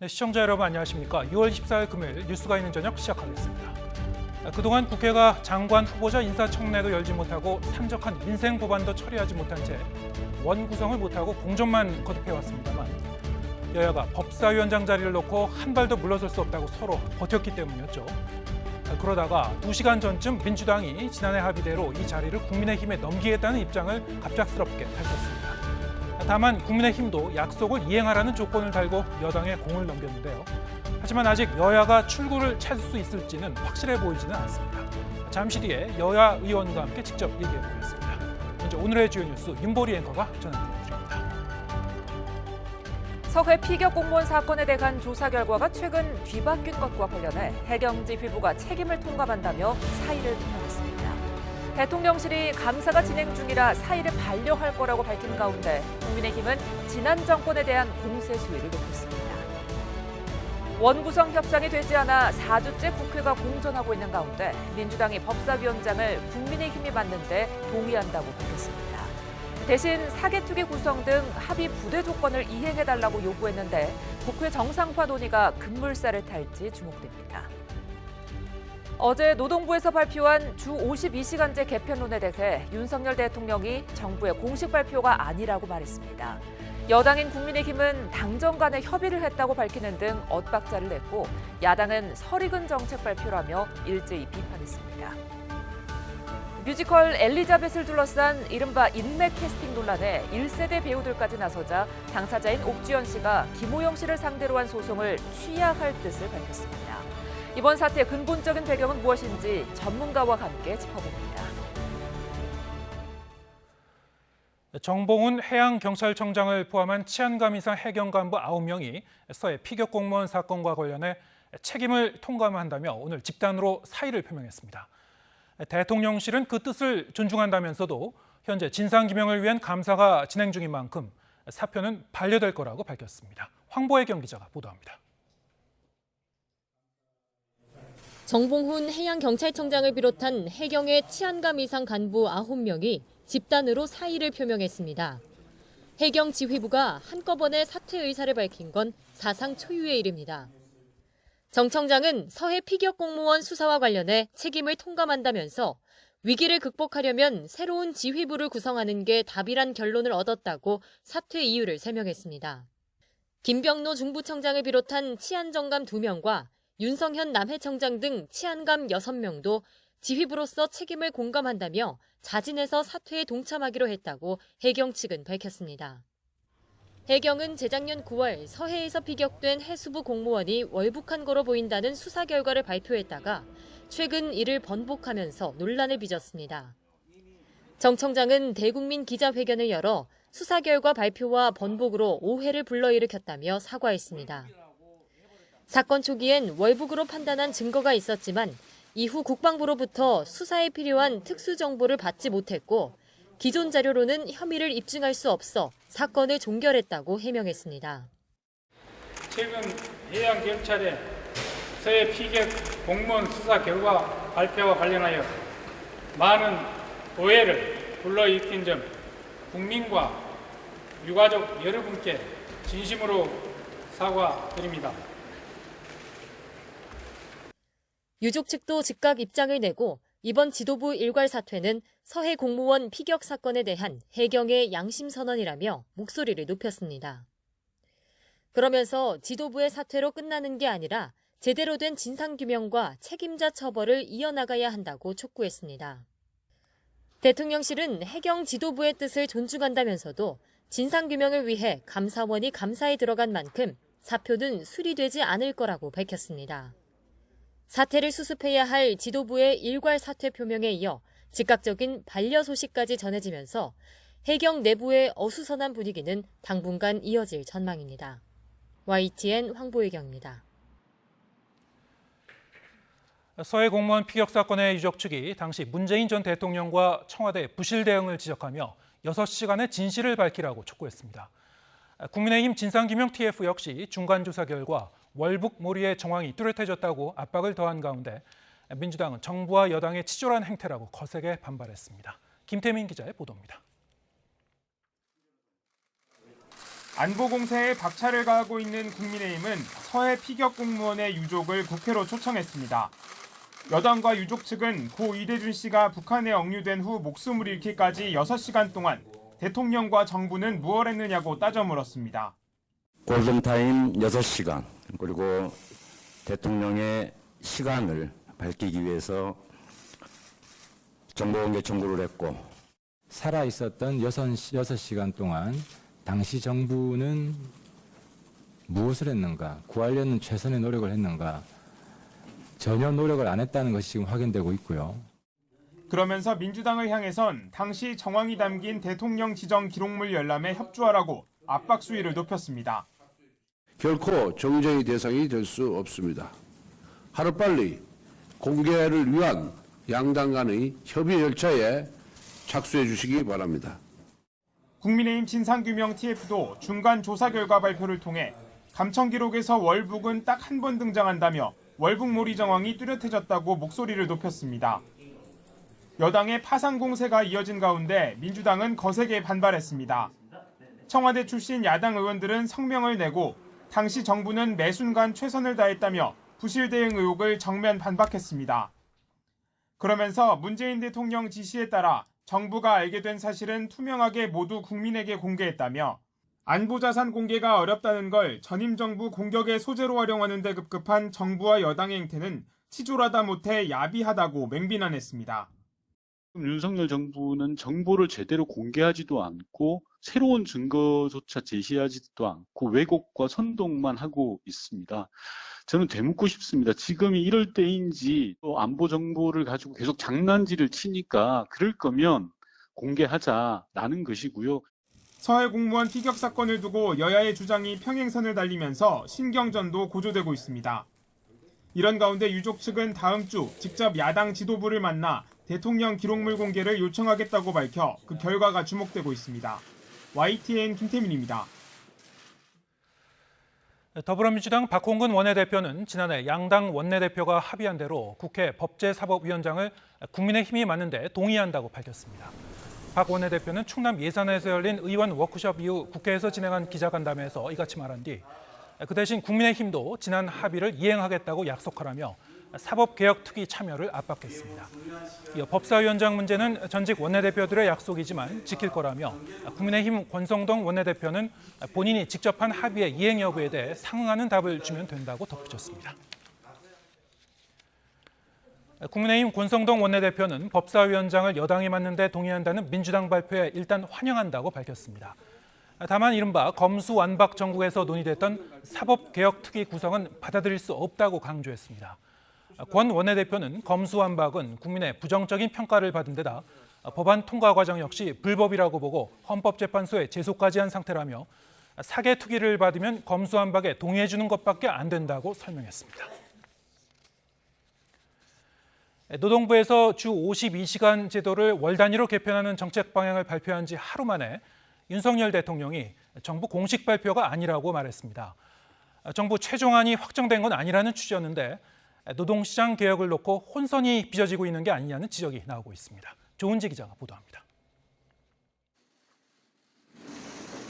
네, 시청자 여러분 안녕하십니까. 6월 14일 금요일 뉴스가 있는 저녁 시작하겠습니다. 그동안 국회가 장관 후보자 인사청문회도 열지 못하고 산적한 민생 법안도 처리하지 못한 채 원구성을 못하고 공전만 거듭해왔습니다만 여야가 법사위원장 자리를 놓고 한 발도 물러설 수 없다고 서로 버텼기 때문이었죠. 그러다가 2시간 전쯤 민주당이 지난해 합의대로 이 자리를 국민의힘에 넘기겠다는 입장을 갑작스럽게 밝혔습니다. 다만 국민의힘도 약속을 이행하라는 조건을 달고 여당에 공을 넘겼는데요. 하지만 아직 여야가 출구를 찾을 수 있을지는 확실해 보이지는 않습니다. 잠시 뒤에 여야 의원과 함께 직접 얘기해 보겠습니다. 먼저 오늘의 주요 뉴스 윤보리 앵커가 전해드립니다. 서해 피격 공무원 사건에 대한 조사 결과가 최근 뒤바뀐 것과 관련해 해경지휘부가 책임을 통감한다며 사의를 표명했습니다. 대통령실이 감사가 진행 중이라 사의를 반려할 거라고 밝힌 가운데 국민의힘은 지난 정권에 대한 공세 수위를 높였습니다. 원구성 협상이 되지 않아 4주째 국회가 공전하고 있는 가운데 민주당이 법사위원장을 국민의힘이 맡는 데 동의한다고 밝혔습니다. 대신 사개특위 구성 등 합의 부대 조건을 이행해달라고 요구했는데 국회 정상화 논의가 급물살을 탈지 주목됩니다. 어제 노동부에서 발표한 주 52시간제 개편론에 대해 윤석열 대통령이 정부의 공식 발표가 아니라고 말했습니다. 여당인 국민의힘은 당정 간에 협의를 했다고 밝히는 등 엇박자를 냈고 야당은 설익은 정책 발표라며 일제히 비판했습니다. 뮤지컬 엘리자벳을 둘러싼 이른바 인맥 캐스팅 논란에 1세대 배우들까지 나서자 당사자인 옥주현 씨가 김호영 씨를 상대로 한 소송을 취하할 뜻을 밝혔습니다. 이번 사태의 근본적인 배경은 무엇인지 전문가와 함께 짚어봅니다. 정봉훈 해양경찰청장을 포함한 치안감 이상 해경 간부 9명이 서해 피격 공무원 사건과 관련해 책임을 통감한다며 오늘 집단으로 사의를 표명했습니다. 대통령실은 그 뜻을 존중한다면서도 현재 진상규명을 위한 감사가 진행 중인 만큼 사표는 반려될 거라고 밝혔습니다. 황보혜경 기자가 보도합니다. 정봉훈 해양경찰청장을 비롯한 해경의 치안감 이상 간부 9명이 집단으로 사의를 표명했습니다. 해경지휘부가 한꺼번에 사퇴 의사를 밝힌 건 사상 초유의 일입니다. 정 청장은 서해 피격 공무원 수사와 관련해 책임을 통감한다면서 위기를 극복하려면 새로운 지휘부를 구성하는 게 답이란 결론을 얻었다고 사퇴 이유를 설명했습니다. 김병노 중부청장을 비롯한 치안정감 2명과 윤성현 남해청장 등 치안감 6명도 지휘부로서 책임을 공감한다며 자진해서 사퇴에 동참하기로 했다고 해경 측은 밝혔습니다. 해경은 재작년 9월 서해에서 피격된 해수부 공무원이 월북한 거로 보인다는 수사 결과를 발표했다가 최근 이를 번복하면서 논란을 빚었습니다. 정 청장은 대국민 기자회견을 열어 수사 결과 발표와 번복으로 오해를 불러일으켰다며 사과했습니다. 사건 초기엔 월북으로 판단한 증거가 있었지만 이후 국방부로부터 수사에 필요한 특수 정보를 받지 못했고 기존 자료로는 혐의를 입증할 수 없어 사건을 종결했다고 해명했습니다. 최근 해양경찰의 서해 피격 공무원 수사 결과 발표와 관련하여 많은 오해를 불러일으킨 점 국민과 유가족 여러분께 진심으로 사과드립니다. 유족 측도 즉각 입장을 내고 이번 지도부 일괄 사퇴는 서해 공무원 피격 사건에 대한 해경의 양심 선언이라며 목소리를 높였습니다. 그러면서 지도부의 사퇴로 끝나는 게 아니라 제대로 된 진상규명과 책임자 처벌을 이어나가야 한다고 촉구했습니다. 대통령실은 해경 지도부의 뜻을 존중한다면서도 진상규명을 위해 감사원이 감사에 들어간 만큼 사표는 수리되지 않을 거라고 밝혔습니다. 사태를 수습해야 할 지도부의 일괄 사퇴 표명에 이어 즉각적인 반려 소식까지 전해지면서 해경 내부의 어수선한 분위기는 당분간 이어질 전망입니다. YTN 황보혜경입니다. 서해 공무원 피격 사건의 유족 측이 당시 문재인 전 대통령과 청와대 부실 대응을 지적하며 6시간의 진실을 밝히라고 촉구했습니다. 국민의힘 진상규명 TF 역시 중간조사 결과 월북몰이의 정황이 뚜렷해졌다고 압박을 더한 가운데 민주당은 정부와 여당의 치졸한 행태라고 거세게 반발했습니다. 김태민 기자의 보도입니다. 안보 공세에 박차를 가하고 있는 국민의힘은 서해 피격 공무원의 유족을 국회로 초청했습니다. 여당과 유족 측은 고 이대준 씨가 북한에 억류된 후 목숨을 잃기까지 6시간 동안 대통령과 정부는 무엇 했느냐고 따져 물었습니다. 골든타임 6시간, 그리고 대통령의 시간을 밝히기 위해서 정보공개 청구를 했고, 살아있었던 6시간 동안 당시 정부는 무엇을 했는가, 구하려는 최선의 노력을 했는가, 전혀 노력을 안 했다는 것이 지금 확인되고 있고요. 그러면서 민주당을 향해선 당시 정황이 담긴 대통령 지정 기록물 열람에 협조하라고 압박 수위를 높였습니다. 결코 정쟁의 대상이 될 수 없습니다. 하루빨리 공개를 위한 양당 간의 협의 절차에 착수해 주시기 바랍니다. 국민의힘 진상규명 TF도 중간 조사 결과 발표를 통해 감청 기록에서 월북은 딱 한 번 등장한다며 월북몰이 정황이 뚜렷해졌다고 목소리를 높였습니다. 여당의 파상 공세가 이어진 가운데 민주당은 거세게 반발했습니다. 청와대 출신 야당 의원들은 성명을 내고 당시 정부는 매 순간 최선을 다했다며 부실 대응 의혹을 정면 반박했습니다. 그러면서 문재인 대통령 지시에 따라 정부가 알게 된 사실은 투명하게 모두 국민에게 공개했다며 안보자산 공개가 어렵다는 걸 전임 정부 공격의 소재로 활용하는 데 급급한 정부와 여당의 행태는 치졸하다 못해 야비하다고 맹비난했습니다. 윤석열 정부는 정보를 제대로 공개하지도 않고 새로운 증거조차 제시하지도 않고 왜곡과 선동만 하고 있습니다. 저는 되묻고 싶습니다. 지금이 이럴 때인지 또 안보 정보를 가지고 계속 장난질을 치니까 그럴 거면 공개하자라는 것이고요. 서해 공무원 피격 사건을 두고 여야의 주장이 평행선을 달리면서 신경전도 고조되고 있습니다. 이런 가운데 유족 측은 다음 주 직접 야당 지도부를 만나 대통령 기록물 공개를 요청하겠다고 밝혀 그 결과가 주목되고 있습니다. YTN 김태민입니다. 더불어민주당 박홍근 원내대표는 지난해 양당 원내대표가 합의한 대로 국회 법제사법위원장을 국민의힘이 맡는데 동의한다고 밝혔습니다. 박 원내대표는 충남 예산에서 열린 의원 워크숍 이후 국회에서 진행한 기자간담회에서 이같이 말한 뒤 그 대신 국민의힘도 지난 합의를 이행하겠다고 약속하라며 사법개혁특위 참여를 압박했습니다. 이어 법사위원장 문제는 전직 원내대표들의 약속이지만 지킬 거라며 국민의힘 권성동 원내대표는 본인이 직접 한 합의의 이행 여부에 대해 상응하는 답을 주면 된다고 덧붙였습니다. 국민의힘 권성동 원내대표는 법사위원장을 여당이 맡는 데 동의한다는 민주당 발표에 일단 환영한다고 밝혔습니다. 다만 이른바 검수완박 정국에서 논의됐던 사법개혁특위 구성은 받아들일 수 없다고 강조했습니다. 권 원내대표는 검수완박은 국민의 부정적인 평가를 받은 데다 법안 통과 과정 역시 불법이라고 보고 헌법재판소에 제소까지 한 상태라며 사개특위를 받으면 검수완박에 동의해 주는 것밖에 안 된다고 설명했습니다. 노동부에서 주 52시간 제도를 월 단위로 개편하는 정책 방향을 발표한 지 하루 만에 윤석열 대통령이 정부 공식 발표가 아니라고 말했습니다. 정부 최종안이 확정된 건 아니라는 취지였는데 노동시장 개혁을 놓고 혼선이 빚어지고 있는 게 아니냐는 지적이 나오고 있습니다. 조은지 기자가 보도합니다.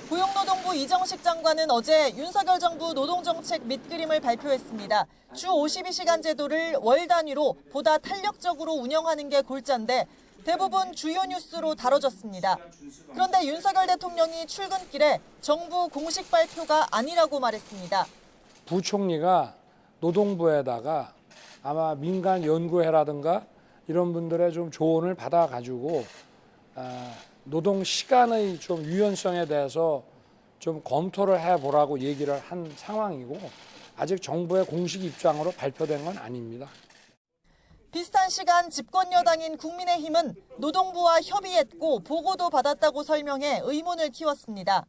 고용노동부 이정식 장관은 어제 윤석열 정부 노동정책 밑그림을 발표했습니다. 주 52시간 제도를 월 단위로 보다 탄력적으로 운영하는 게 골자인데 대부분 주요 뉴스로 다뤄졌습니다. 그런데 윤석열 대통령이 출근길에 정부 공식 발표가 아니라고 말했습니다. 부총리가 노동부에다가 아마 민간 연구회라든가 이런 분들의 좀 조언을 받아가지고 노동 시간의 좀 유연성에 대해서 좀 검토를 해보라고 얘기를 한 상황이고 아직 정부의 공식 입장으로 발표된 건 아닙니다. 비슷한 시간 집권 여당인 국민의힘은 노동부와 협의했고 보고도 받았다고 설명해 의문을 키웠습니다.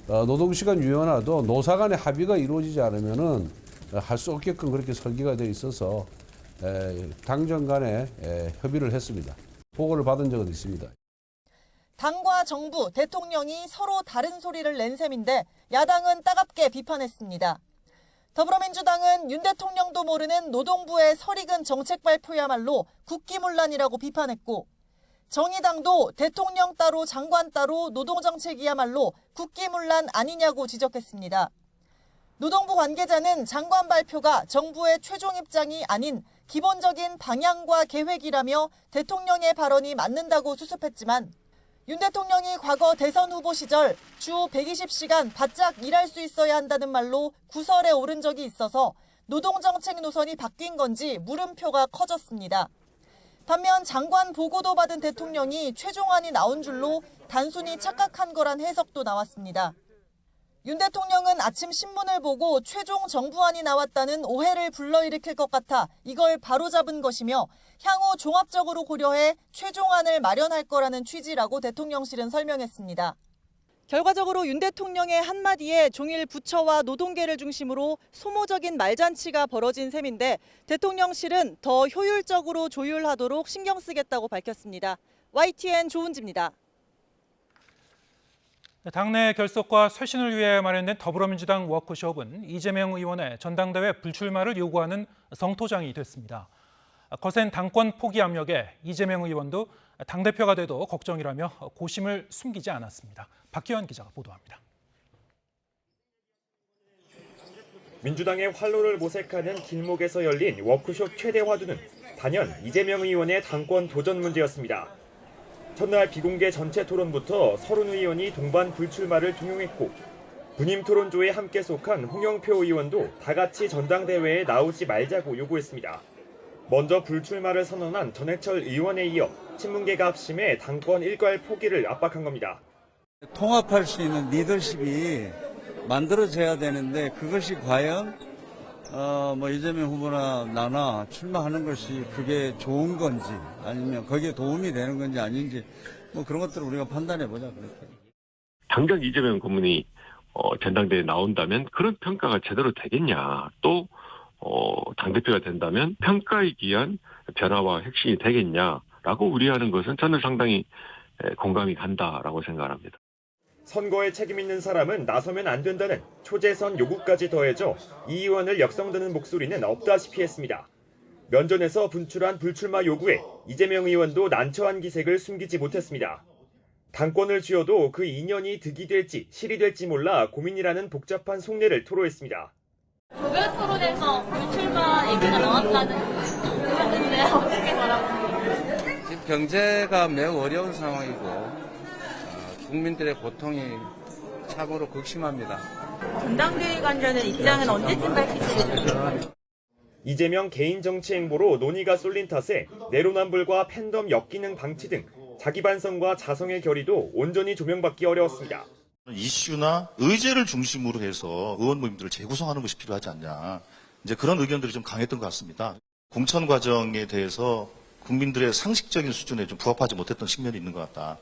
노동시간 유연화도 노사 간의 합의가 이루어지지 않으면은 할 수 없게끔 그렇게 설계가 되어 있어서 당정 간에 협의를 했습니다. 보고를 받은 적은 있습니다. 당과 정부, 대통령이 서로 다른 소리를 낸 셈인데 야당은 따갑게 비판했습니다. 더불어민주당은 윤 대통령도 모르는 노동부의 설익은 정책 발표야말로 국기문란이라고 비판했고 정의당도 대통령 따로 장관 따로 노동정책이야말로 국기문란 아니냐고 지적했습니다. 노동부 관계자는 장관 발표가 정부의 최종 입장이 아닌 기본적인 방향과 계획이라며 대통령의 발언이 맞는다고 수습했지만 윤 대통령이 과거 대선 후보 시절 주 120시간 바짝 일할 수 있어야 한다는 말로 구설에 오른 적이 있어서 노동정책 노선이 바뀐 건지 물음표가 커졌습니다. 반면 장관 보고도 받은 대통령이 최종안이 나온 줄로 단순히 착각한 거란 해석도 나왔습니다. 윤 대통령은 아침 신문을 보고 최종 정부안이 나왔다는 오해를 불러일으킬 것 같아 이걸 바로잡은 것이며 향후 종합적으로 고려해 최종안을 마련할 거라는 취지라고 대통령실은 설명했습니다. 결과적으로 윤 대통령의 한마디에 종일 부처와 노동계를 중심으로 소모적인 말잔치가 벌어진 셈인데 대통령실은 더 효율적으로 조율하도록 신경 쓰겠다고 밝혔습니다. YTN 조은지입니다. 당내 결속과 쇄신을 위해 마련된 더불어민주당 워크숍은 이재명 의원의 전당대회 불출마를 요구하는 성토장이 됐습니다. 거센 당권 포기 압력에 이재명 의원도 당대표가 돼도 걱정이라며 고심을 숨기지 않았습니다. 박기환 기자가 보도합니다. 민주당의 활로를 모색하는 길목에서 열린 워크숍 최대 화두는 단연 이재명 의원의 당권 도전 문제였습니다. 첫날 비공개 전체 토론부터 서른 의원이 동반 불출마를 종용했고 분임 토론조에 함께 속한 홍영표 의원도 다 같이 전당대회에 나오지 말자고 요구했습니다. 먼저 불출마를 선언한 전해철 의원에 이어 친문계가 합심해 당권 일괄 포기를 압박한 겁니다. 통합할 수 있는 리더십이 만들어져야 되는데 그것이 과연 이재명 후보나 나나 출마하는 것이 그게 좋은 건지 아니면 거기에 도움이 되는 건지 아닌지 그런 것들을 우리가 판단해 보자 그랬더니. 당장 이재명 고문이 전당대회에 나온다면 그런 평가가 제대로 되겠냐, 또 당대표가 된다면 평가에 기한 변화와 혁신이 되겠냐라고 우려하는 것은 저는 상당히 공감이 간다라고 생각합니다. 선거에 책임 있는 사람은 나서면 안 된다는 초재선 요구까지 더해져 이 의원을 역성드는 목소리는 없다시피 했습니다. 면전에서 분출한 불출마 요구에 이재명 의원도 난처한 기색을 숨기지 못했습니다. 당권을 쥐어도 그 인연이 득이 될지 실이 될지 몰라 고민이라는 복잡한 속내를 토로했습니다. 조별 토론에서 불출마 얘기가 나왔다는데 어떻게 바라보세요? 지금 경제가 매우 어려운 상황이고 국민들의 고통이 참으로 극심합니다. 전당대회 관련된 입장은 언제쯤 밝히시겠어요? 이재명 개인 정치 행보로 논의가 쏠린 탓에 내로남불과 팬덤 역기능 방치 등 자기 반성과 자성의 결의도 온전히 조명받기 어려웠습니다. 이슈나 의제를 중심으로 해서 의원 모임들을 재구성하는 것이 필요하지 않냐. 이제 그런 의견들이 좀 강했던 것 같습니다. 공천 과정에 대해서 국민들의 상식적인 수준에 좀 부합하지 못했던 측면이 있는 것 같다.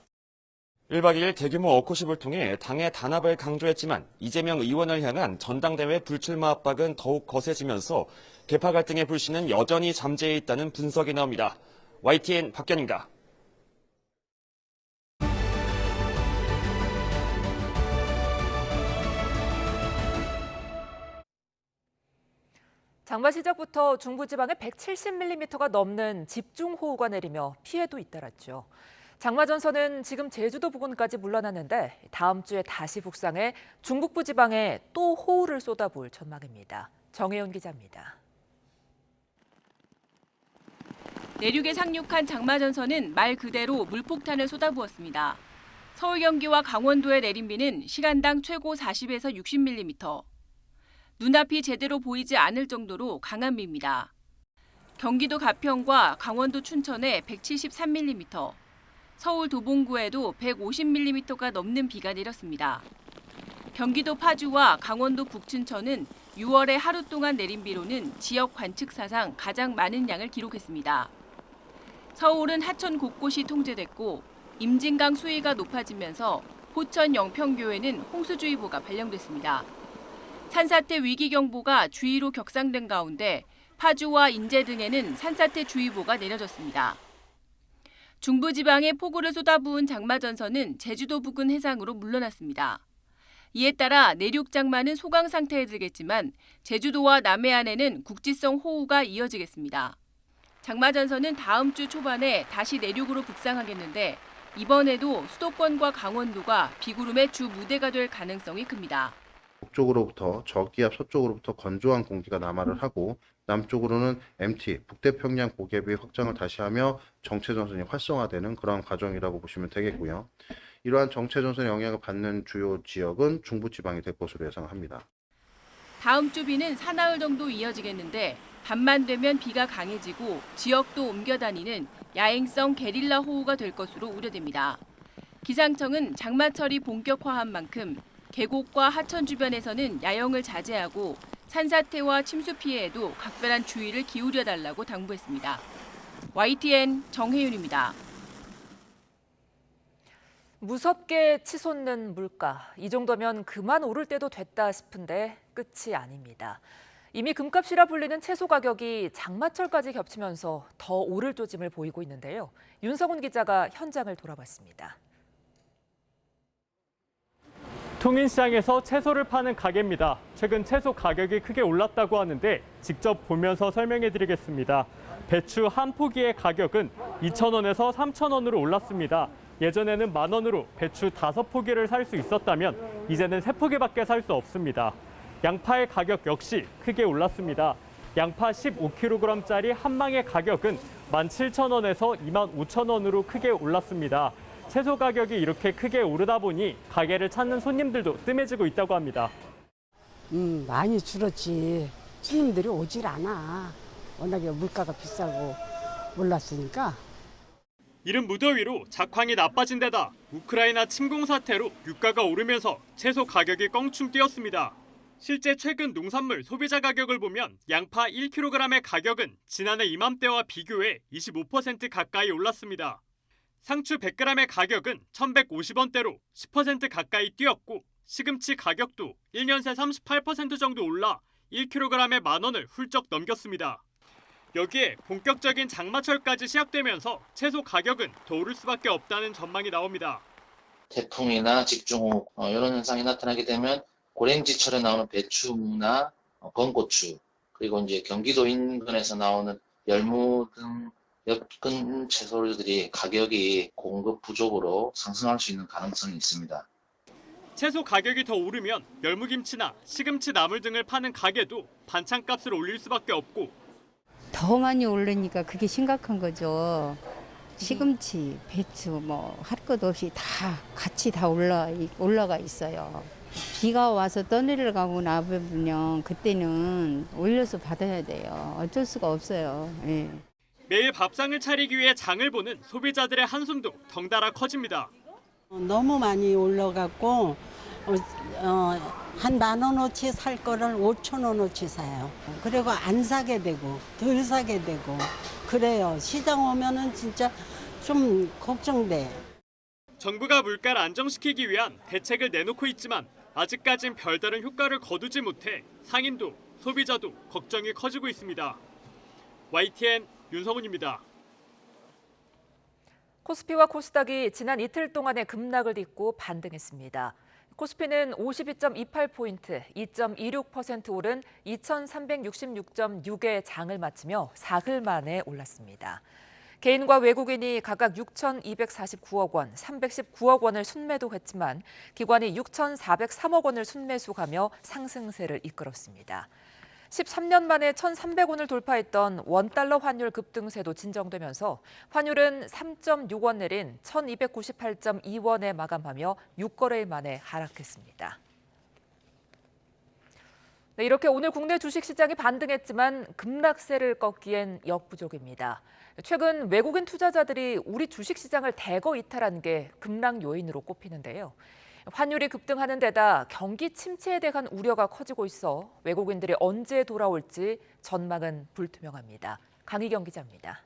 1박 2일 대규모 워크숍을 통해 당의 단합을 강조했지만 이재명 의원을 향한 전당대회 불출마 압박은 더욱 거세지면서 계파 갈등의 불씨는 여전히 잠재해 있다는 분석이 나옵니다. YTN 박견입니다. 장마 시작부터 중부지방에 170mm가 넘는 집중호우가 내리며 피해도 잇따랐죠. 장마 전선은 지금 제주도 부근까지 물러났는데 다음 주에 다시 북상해 중북부 지방에 또 호우를 쏟아부을 전망입니다. 정혜연 기자입니다. 내륙에 상륙한 장마 전선은 말 그대로 물폭탄을 쏟아부었습니다. 서울, 경기와 강원도의 내린 비는 시간당 최고 40에서 60mm. 눈앞이 제대로 보이지 않을 정도로 강한 비입니다. 경기도 가평과 강원도 춘천에 173mm, 서울 도봉구에도 150mm가 넘는 비가 내렸습니다. 경기도 파주와 강원도 북춘천은 6월에 하루 동안 내린 비로는 지역 관측사상 가장 많은 양을 기록했습니다. 서울은 하천 곳곳이 통제됐고 임진강 수위가 높아지면서 포천 영평교에는 홍수주의보가 발령됐습니다. 산사태 위기경보가 주의로 격상된 가운데 파주와 인제 등에는 산사태 주의보가 내려졌습니다. 중부지방에 폭우를 쏟아부은 장마 전선은 제주도 부근 해상으로 물러났습니다. 이에 따라 내륙 장마는 소강 상태에 들겠지만 제주도와 남해안에는 국지성 호우가 이어지겠습니다. 장마전선은 다음 주 초반에 다시 내륙으로 북상하겠는데 이번에도 수도권과 강원도가 비구름의 주 무대가 될 가능성이 큽니다. 북쪽으로부터 저기압 서쪽으로부터 건조한 공기가 남하를 하고 남쪽으로는 MT, 북태평양 고기압의 확장을 다시 하며 정체전선이 활성화되는 그러한 과정이라고 보시면 되겠고요. 이러한 정체전선의 영향을 받는 주요 지역은 중부지방이 될 것으로 예상합니다. 다음 주 비는 사나흘 정도 이어지겠는데 밤만 되면 비가 강해지고 지역도 옮겨 다니는 야행성 게릴라 호우가 될 것으로 우려됩니다. 기상청은 장마철이 본격화한 만큼 계곡과 하천 주변에서는 야영을 자제하고 산사태와 침수 피해에도 각별한 주의를 기울여 달라고 당부했습니다. YTN 정혜윤입니다. 무섭게 치솟는 물가. 이 정도면 그만 오를 때도 됐다 싶은데 끝이 아닙니다. 이미 금값이라 불리는 채소 가격이 장마철까지 겹치면서 더 오를 조짐을 보이고 있는데요. 윤성훈 기자가 현장을 돌아봤습니다. 통인시장에서 채소를 파는 가게입니다. 최근 채소 가격이 크게 올랐다고 하는데 직접 보면서 설명해드리겠습니다. 배추 한 포기의 가격은 2,000원에서 3,000원으로 올랐습니다. 예전에는 10,000원으로 배추 5포기를 살 수 있었다면 이제는 3포기밖에 살 수 없습니다. 양파의 가격 역시 크게 올랐습니다. 양파 15kg짜리 한 망의 가격은 17,000원에서 25,000원으로 크게 올랐습니다. 채소 가격이 이렇게 크게 오르다 보니 가게를 찾는 손님들도 뜸해지고 있다고 합니다. 많이 줄었지. 손님들이 오질 않아. 워낙에 물가가 비싸고 올랐으니까. 이른 무더위로 작황이 나빠진 데다 우크라이나 침공 사태로 유가가 오르면서 채소 가격이 껑충 뛰었습니다. 실제 최근 농산물 소비자 가격을 보면 양파 1kg의 가격은 지난해 이맘때와 비교해 25% 가까이 올랐습니다. 상추 100g의 가격은 1,150원대로 10% 가까이 뛰었고 시금치 가격도 1년 새 38% 정도 올라 1kg에 10,000원을 훌쩍 넘겼습니다. 여기에 본격적인 장마철까지 시작되면서 채소 가격은 더 오를 수밖에 없다는 전망이 나옵니다. 태풍이나 집중호우 이런 현상이 나타나게 되면 고랭지철에 나오는 배추나 건고추 그리고 이제 경기도 인근에서 나오는 열무 등 엽근 채소들이 가격이 공급 부족으로 상승할 수 있는 가능성이 있습니다. 채소 가격이 더 오르면 열무김치나 시금치 나물 등을 파는 가게도 반찬값을 올릴 수밖에 없고 더 많이 오르니까 그게 심각한 거죠. 시금치, 배추 뭐 할 것 없이 다 같이 다 올라가 있어요. 비가 와서 떠내려가고 나면 그때는 올려서 받아야 돼요. 어쩔 수가 없어요. 예. 매일 밥상을 차리기 위해 장을 보는 소비자들의 한숨도 덩달아 커집니다. 너무 많이 올라갔고 한 10,000원어치 살 거를 5,000원어치 사요. 그리고 안 사게 되고 덜 사게 되고 그래요. 시장 오면은 진짜 좀 걱정돼. 정부가 물가를 안정시키기 위한 대책을 내놓고 있지만 아직까진 별다른 효과를 거두지 못해 상인도 소비자도 걱정이 커지고 있습니다. YTN 윤성훈입니다. 코스피와 코스닥이 지난 이틀 동안의 급락을 딛고 반등했습니다. 코스피는 52.28포인트, 2.26% 오른 2,366.6의 장을 마치며 사흘 만에 올랐습니다. 개인과 외국인이 각각 6,249억 원, 319억 원을 순매도했지만 기관이 6,403억 원을 순매수하며 상승세를 이끌었습니다. 13년 만에 1,300원을 돌파했던 원달러 환율 급등세도 진정되면서 환율은 3.6원 내린 1,298.2원에 마감하며 6거래일 만에 하락했습니다. 네, 이렇게 오늘 국내 주식시장이 반등했지만 급락세를 꺾기엔 역부족입니다. 최근 외국인 투자자들이 우리 주식시장을 대거 이탈한 게 급락 요인으로 꼽히는데요. 환율이 급등하는 데다 경기 침체에 대한 우려가 커지고 있어 외국인들이 언제 돌아올지 전망은 불투명합니다. 강희경 기자입니다.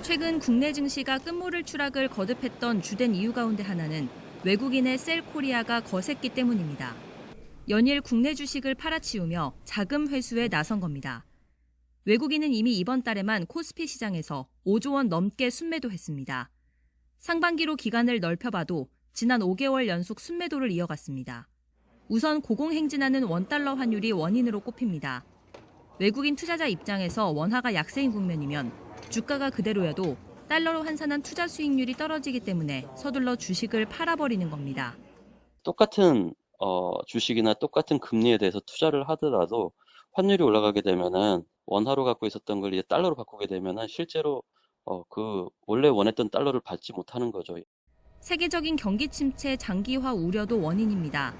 최근 국내 증시가 끝모를 추락을 거듭했던 주된 이유 가운데 하나는 외국인의 셀코리아가 거셌기 때문입니다. 연일 국내 주식을 팔아치우며 자금 회수에 나선 겁니다. 외국인은 이미 이번 달에만 코스피 시장에서 5조 원 넘게 순매도했습니다. 상반기로 기간을 넓혀봐도 지난 5개월 연속 순매도를 이어갔습니다. 우선 고공행진하는 원달러 환율이 원인으로 꼽힙니다. 외국인 투자자 입장에서 원화가 약세인 국면이면 주가가 그대로여도 달러로 환산한 투자 수익률이 떨어지기 때문에 서둘러 주식을 팔아버리는 겁니다. 똑같은 주식이나 똑같은 금리에 대해서 투자를 하더라도 환율이 올라가게 되면은 원화로 갖고 있었던 걸 이제 달러로 바꾸게 되면은 실제로 그 원래 원했던 달러를 받지 못하는 거죠. 세계적인 경기 침체 장기화 우려도 원인입니다.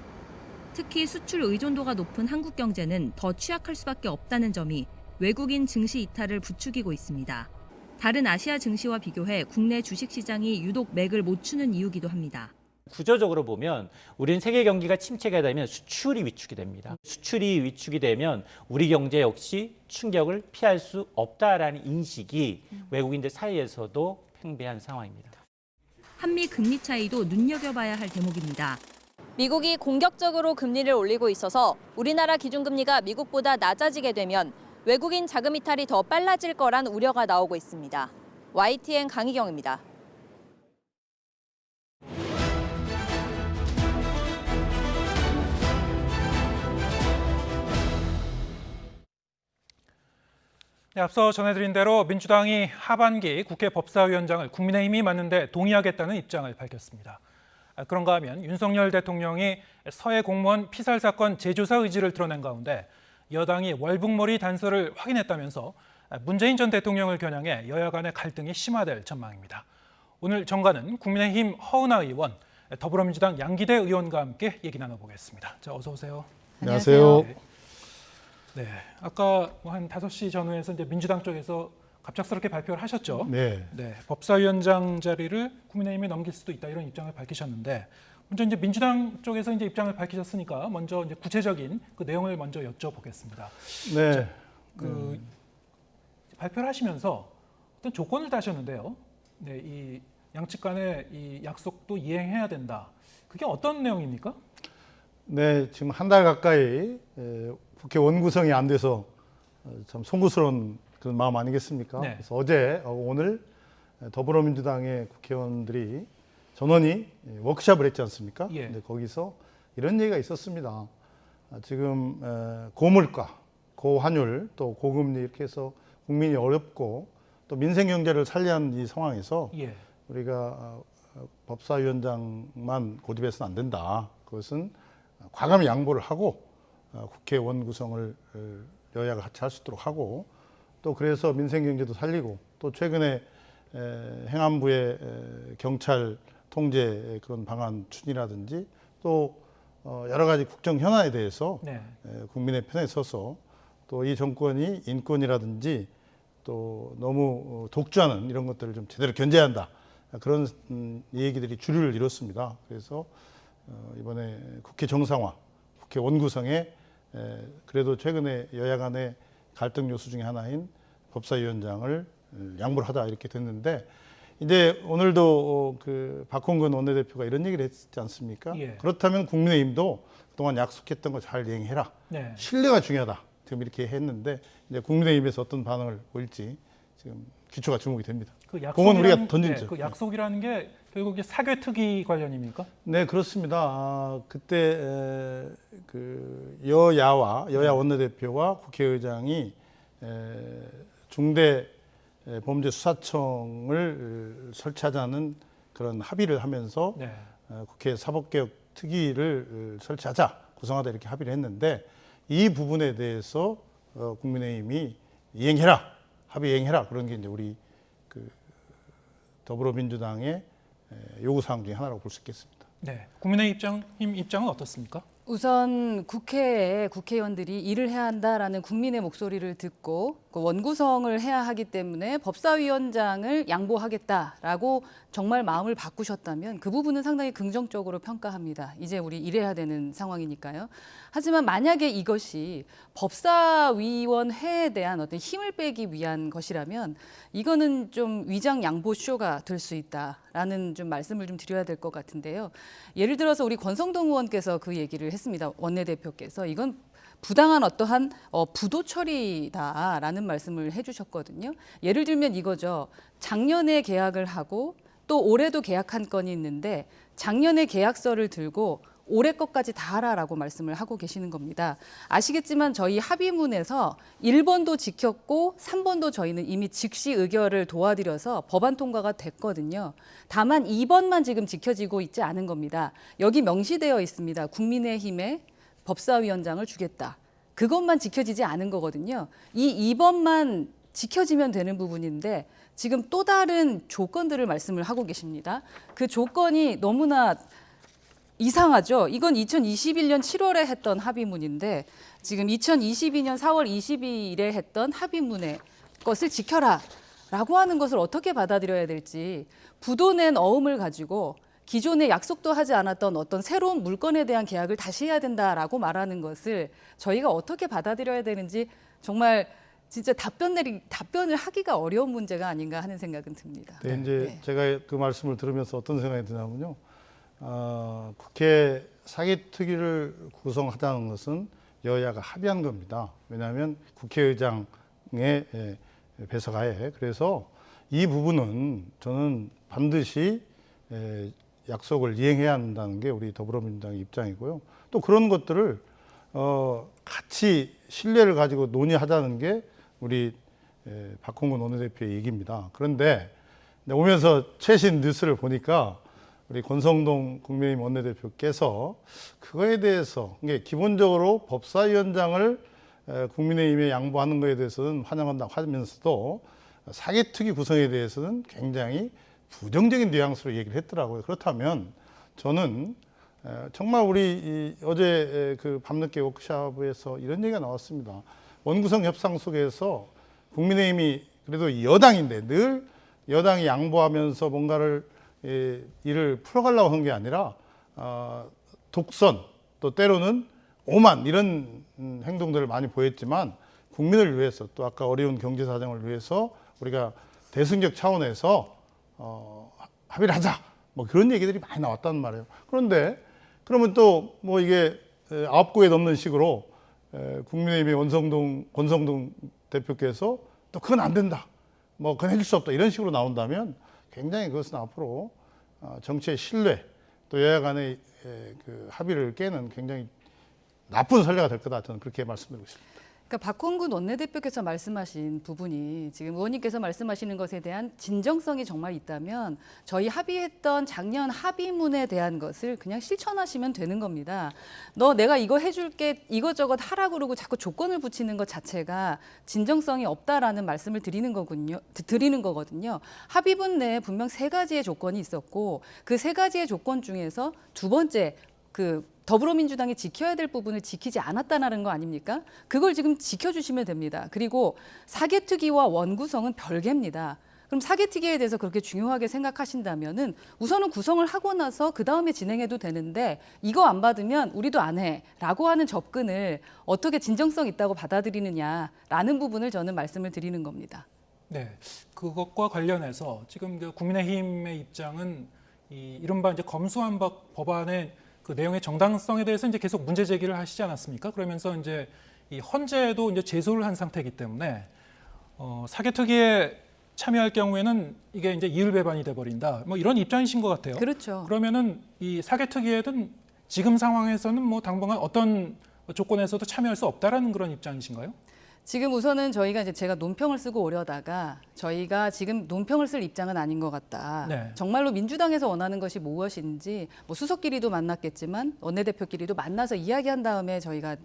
특히 수출 의존도가 높은 한국 경제는 더 취약할 수밖에 없다는 점이 외국인 증시 이탈을 부추기고 있습니다. 다른 아시아 증시와 비교해 국내 주식시장이 유독 맥을 못 추는 이유기도 합니다. 구조적으로 보면 우리는 세계 경기가 침체가 되면 수출이 위축이 됩니다. 수출이 위축이 되면 우리 경제 역시 충격을 피할 수 없다라는 인식이 외국인들 사이에서도 팽배한 상황입니다. 한미 금리 차이도 눈여겨봐야 할 대목입니다. 미국이 공격적으로 금리를 올리고 있어서 우리나라 기준금리가 미국보다 낮아지게 되면 외국인 자금 이탈이 더 빨라질 거란 우려가 나오고 있습니다. YTN 강희경입니다. 네, 앞서 전해드린 대로 민주당이 하반기 국회 법사위원장을 국민의힘이 맡는데 동의하겠다는 입장을 밝혔습니다. 그런가 하면 윤석열 대통령이 서해 공무원 피살 사건 재조사 의지를 드러낸 가운데 여당이 월북몰이 단서를 확인했다면서 문재인 전 대통령을 겨냥해 여야 간의 갈등이 심화될 전망입니다. 오늘 정가는 국민의힘 허은하 의원, 더불어민주당 양기대 의원과 함께 얘기 나눠보겠습니다. 자, 어서 오세요. 안녕하세요. 네, 아까 한 5시 전후에서 이제 민주당 쪽에서 갑작스럽게 발표를 하셨죠. 네. 법사위원장 자리를 국민의힘에 넘길 수도 있다 이런 입장을 밝히셨는데 먼저 이제 민주당 쪽에서 이제 입장을 밝히셨으니까 먼저 이제 구체적인 그 내용을 먼저 여쭤보겠습니다. 네. 자, 발표를 하시면서 어떤 조건을 다셨는데요. 네, 이 양측 간의 이 약속도 이행해야 된다. 그게 어떤 내용입니까? 네, 지금 한 달 가까이 국회 원구성이 안 돼서 참 송구스러운 그런 마음 아니겠습니까? 네. 그래서 어제, 오늘 더불어민주당의 국회의원들이 전원이 워크숍을 했지 않습니까? 예. 근데 거기서 이런 얘기가 있었습니다. 지금 고물가, 고환율, 또 고금리 이렇게 해서 국민이 어렵고 또 민생 경제를 살리는 이 상황에서 예. 우리가 법사위원장만 고집해서는 안 된다. 그것은 과감히 양보를 하고 국회 원구성을 여야가 같이 할 수 있도록 하고 또 그래서 민생 경제도 살리고 또 최근에 행안부의 경찰 통제 그런 방안 추진이라든지 또 여러 가지 국정 현안에 대해서 네. 국민의 편에 서서 또 이 정권이 인권이라든지 또 너무 독주하는 이런 것들을 좀 제대로 견제해야 한다. 그런 얘기들이 주류를 이뤘습니다. 그래서 이번에 국회 정상화, 국회 원구성에 그래도 최근에 여야 간의 갈등 요소 중에 하나인 법사위원장을 양보를 하자 이렇게 됐는데 이제 오늘도 그 박홍근 원내대표가 이런 얘기를 했지 않습니까? 예. 그렇다면 국민의힘도 그동안 약속했던 거 잘 이행해라. 네. 신뢰가 중요하다. 지금 이렇게 했는데 이제 국민의힘에서 어떤 반응을 보일지 지금 기초가 주목이 됩니다. 그건 우리가 던진죠. 그 약속이라는 게 결국 이게 사개특위 관련입니까? 네, 그렇습니다. 그때 그 여야 원내대표와 국회의장이 중대 범죄 수사청을 설치하자는 그런 합의를 하면서 네. 국회 사법개혁 특위를 설치하자, 구성하자 이렇게 합의를 했는데 이 부분에 대해서 국민의힘이 합의 이행해라 그런 게 이제 우리 그 더불어민주당의 요구사항 중에 하나라고 볼 수 있겠습니다. 네, 국민의힘 입장은 어떻습니까? 우선 국회에 국회의원들이 일을 해야 한다라는 국민의 목소리를 듣고 그 원구성을 해야 하기 때문에 법사위원장을 양보하겠다라고 정말 마음을 바꾸셨다면 그 부분은 상당히 긍정적으로 평가합니다. 이제 우리 일해야 되는 상황이니까요. 하지만 만약에 이것이 법사위원회에 대한 어떤 힘을 빼기 위한 것이라면 이거는 좀 위장 양보 쇼가 될 수 있다라는 좀 말씀을 좀 드려야 될 것 같은데요. 예를 들어서 우리 권성동 의원께서 그 얘기를 했습니다. 원내대표께서 이건 부당한 어떠한 부도 처리다라는 말씀을 해주셨거든요. 예를 들면 이거죠. 작년에 계약을 하고 또 올해도 계약 한 건이 있는데 작년에 계약서를 들고 올해 것까지 다 하라라고 말씀을 하고 계시는 겁니다. 아시겠지만 저희 합의문에서 1번도 지켰고 3번도 저희는 이미 즉시 의결을 도와드려서 법안 통과가 됐거든요. 다만 2번만 지금 지켜지고 있지 않은 겁니다. 여기 명시되어 있습니다. 국민의힘에 법사위원장을 주겠다. 그것만 지켜지지 않은 거거든요. 이 2번만 지켜지면 되는 부분인데 지금 또 다른 조건들을 말씀을 하고 계십니다. 그 조건이 너무나 이상하죠. 이건 2021년 7월에 했던 합의문인데 지금 2022년 4월 22일에 했던 합의문의 것을 지켜라 라고 하는 것을 어떻게 받아들여야 될지 부도낸 어음을 가지고 기존에 약속도 하지 않았던 어떤 새로운 물건에 대한 계약을 다시 해야 된다라고 말하는 것을 저희가 어떻게 받아들여야 되는지 정말 진짜 답변을 하기가 어려운 문제가 아닌가 하는 생각은 듭니다. 네, 이제 제가 그 말씀을 들으면서 어떤 생각이 드냐면요. 국회 사개특위를 구성하자는 것은 여야가 합의한 겁니다. 왜냐하면 국회의장의 배석하에. 그래서 이 부분은 저는 반드시 약속을 이행해야 한다는 게 우리 더불어민주당의 입장이고요. 또 그런 것들을 같이 신뢰를 가지고 논의하자는 게 우리 박홍근 원내대표의 얘기입니다. 그런데 오면서 최신 뉴스를 보니까 우리 권성동 국민의힘 원내대표께서 그거에 대해서 기본적으로 법사위원장을 국민의힘에 양보하는 것에 대해서는 환영한다고 하면서도 사개특위 구성에 대해서는 굉장히 부정적인 뉘앙스로 얘기를 했더라고요. 그렇다면 저는 정말 우리 어제 그 밤늦게 워크숍에서 이런 얘기가 나왔습니다. 원구성 협상 속에서 국민의힘이 그래도 여당인데 늘 여당이 양보하면서 뭔가를 일을 풀어가려고 한 게 아니라 독선 또 때로는 오만 이런 행동들을 많이 보였지만 국민을 위해서 또 아까 어려운 경제 사정을 위해서 우리가 대승적 차원에서 합의를 하자 뭐 그런 얘기들이 많이 나왔단 말이에요. 그런데 그러면 또 뭐 이게 9구에 넘는 식으로 국민의힘의 권성동 대표께서 또 그건 안 된다. 뭐 그건 해줄 수 없다. 이런 식으로 나온다면 굉장히 그것은 앞으로 정치의 신뢰 또 여야 간의 그 합의를 깨는 굉장히 나쁜 선례가 될 거다. 저는 그렇게 말씀드리고 싶습니다. 그러니까 박홍근 원내대표께서 말씀하신 부분이 지금 의원님께서 말씀하시는 것에 대한 진정성이 정말 있다면 저희 합의했던 작년 합의문에 대한 것을 그냥 실천하시면 되는 겁니다. 너 내가 이거 해줄게 이것저것 하라 그러고 자꾸 조건을 붙이는 것 자체가 진정성이 없다라는 말씀을 드리는 거거든요. 합의문 내에 분명 3가지의 조건이 있었고 그 3가지의 조건 중에서 두 번째 더불어민주당이 지켜야 될 부분을 지키지 않았다는 거 아닙니까? 그걸 지금 지켜주시면 됩니다. 그리고 사개특위와 원구성은 별개입니다. 그럼 사개특위에 대해서 그렇게 중요하게 생각하신다면은 우선은 구성을 하고 나서 그 다음에 진행해도 되는데 이거 안 받으면 우리도 안 해라고 하는 접근을 어떻게 진정성 있다고 받아들이느냐라는 부분을 저는 말씀을 드리는 겁니다. 네, 그것과 관련해서 지금 국민의힘의 입장은 이른바 이제 검수완박 법안의 그 내용의 정당성에 대해서 이제 계속 문제 제기를 하시지 않았습니까? 그러면서 이제 이 헌재에도 이제 제소를 한 상태이기 때문에 사개특위에 참여할 경우에는 이게 이제 이율배반이 돼 버린다. 뭐 이런 입장이신 것 같아요. 그렇죠. 그러면은 이 사개특위에는 지금 상황에서는 뭐 당분간 어떤 조건에서도 참여할 수 없다라는 그런 입장이신가요? 지금 우선은 저희가 이제 제가 논평을 쓰고 오려다가 저희가 지금 논평을 쓸 입장은 아닌 것 같다. 네. 정말로 민주당에서 원하는 것이 무엇인지 뭐 수석끼리도 만났겠지만 원내대표끼리도 만나서 이야기한 다음에 저희가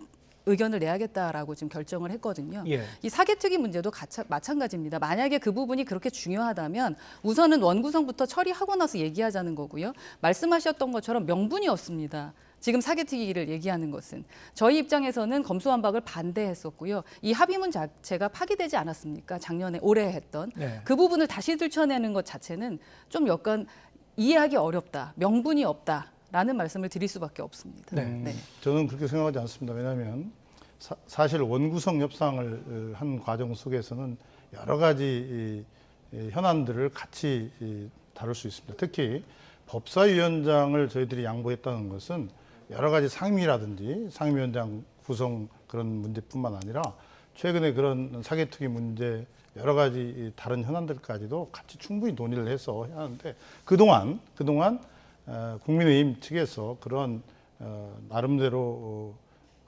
의견을 내야겠다라고 지금 결정을 했거든요. 예. 이 사개특위 문제도 마찬가지입니다. 만약에 그 부분이 그렇게 중요하다면 우선은 원구성부터 처리하고 나서 얘기하자는 거고요. 말씀하셨던 것처럼 명분이 없습니다. 지금 사개특위를 얘기하는 것은 저희 입장에서는 검수완박을 반대했었고요. 이 합의문 자체가 파기되지 않았습니까? 작년에 올해 했던 그 부분을 다시 들춰내는 것 자체는 좀 약간 이해하기 어렵다. 명분이 없다라는 말씀을 드릴 수밖에 없습니다. 네. 저는 그렇게 생각하지 않습니다. 왜냐하면 사실 원구성 협상을 한 과정 속에서는 여러 가지 현안들을 같이 다룰 수 있습니다. 특히 법사위원장을 저희들이 양보했다는 것은 여러 가지 상임위라든지 상임위원장 구성 그런 문제뿐만 아니라 최근에 그런 사개특위 문제 여러 가지 다른 현안들까지도 같이 충분히 논의를 해서 해야 하는데 그동안 국민의힘 측에서 그런 나름대로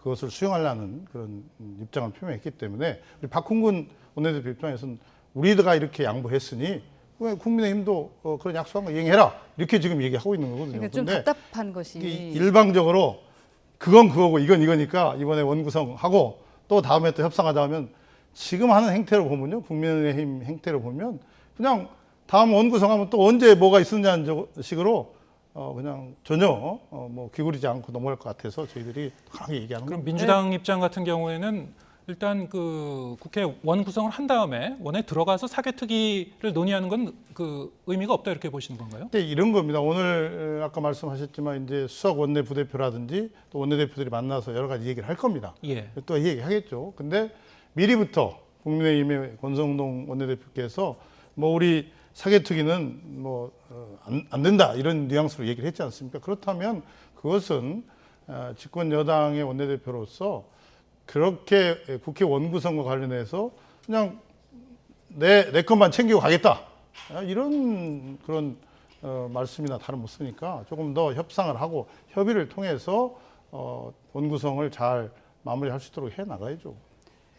그것을 수용하려는 그런 입장을 표명했기 때문에 우리 박홍근 원내대표 입장에서는 우리가 이렇게 양보했으니 왜 국민의힘도 그런 약속한 거 이행해라 이렇게 지금 얘기하고 있는 거거든요. 그러니까 좀 근데 답답한 것이 일방적으로 그건 그거고 이건 이거니까 이번에 원구성하고 또 다음에 또 협상하자 하면 지금 하는 행태로 보면요. 국민의힘 행태로 보면 그냥 다음 원구성하면 또 언제 뭐가 있었냐는 식으로 그냥 전혀 뭐 귀걸이지 않고 넘어갈 것 같아서 저희들이 강하게 얘기하는 그럼 겁니다. 민주당 입장 같은 경우에는 일단 그 국회 원구성을 한 다음에 원에 들어가서 사개특위를 논의하는 건 그 의미가 없다 이렇게 보시는 건가요? 네, 이런 겁니다. 오늘 아까 말씀하셨지만 이제 수석 원내 부대표라든지 또 원내대표들이 만나서 여러 가지 얘기를 할 겁니다. 예. 또 얘기하겠죠. 근데 미리부터 국민의힘의 권성동 원내대표께서 뭐 우리 사개특위는 뭐 안 된다 이런 뉘앙스로 얘기를 했지 않습니까? 그렇다면 그것은 집권 여당의 원내대표로서 그렇게 국회 원구성과 관련해서 그냥 내 것만 챙기고 가겠다 이런 그런 말씀이나 다름없으니까 조금 더 협상을 하고 협의를 통해서 원구성을 잘 마무리할 수 있도록 해 나가야죠.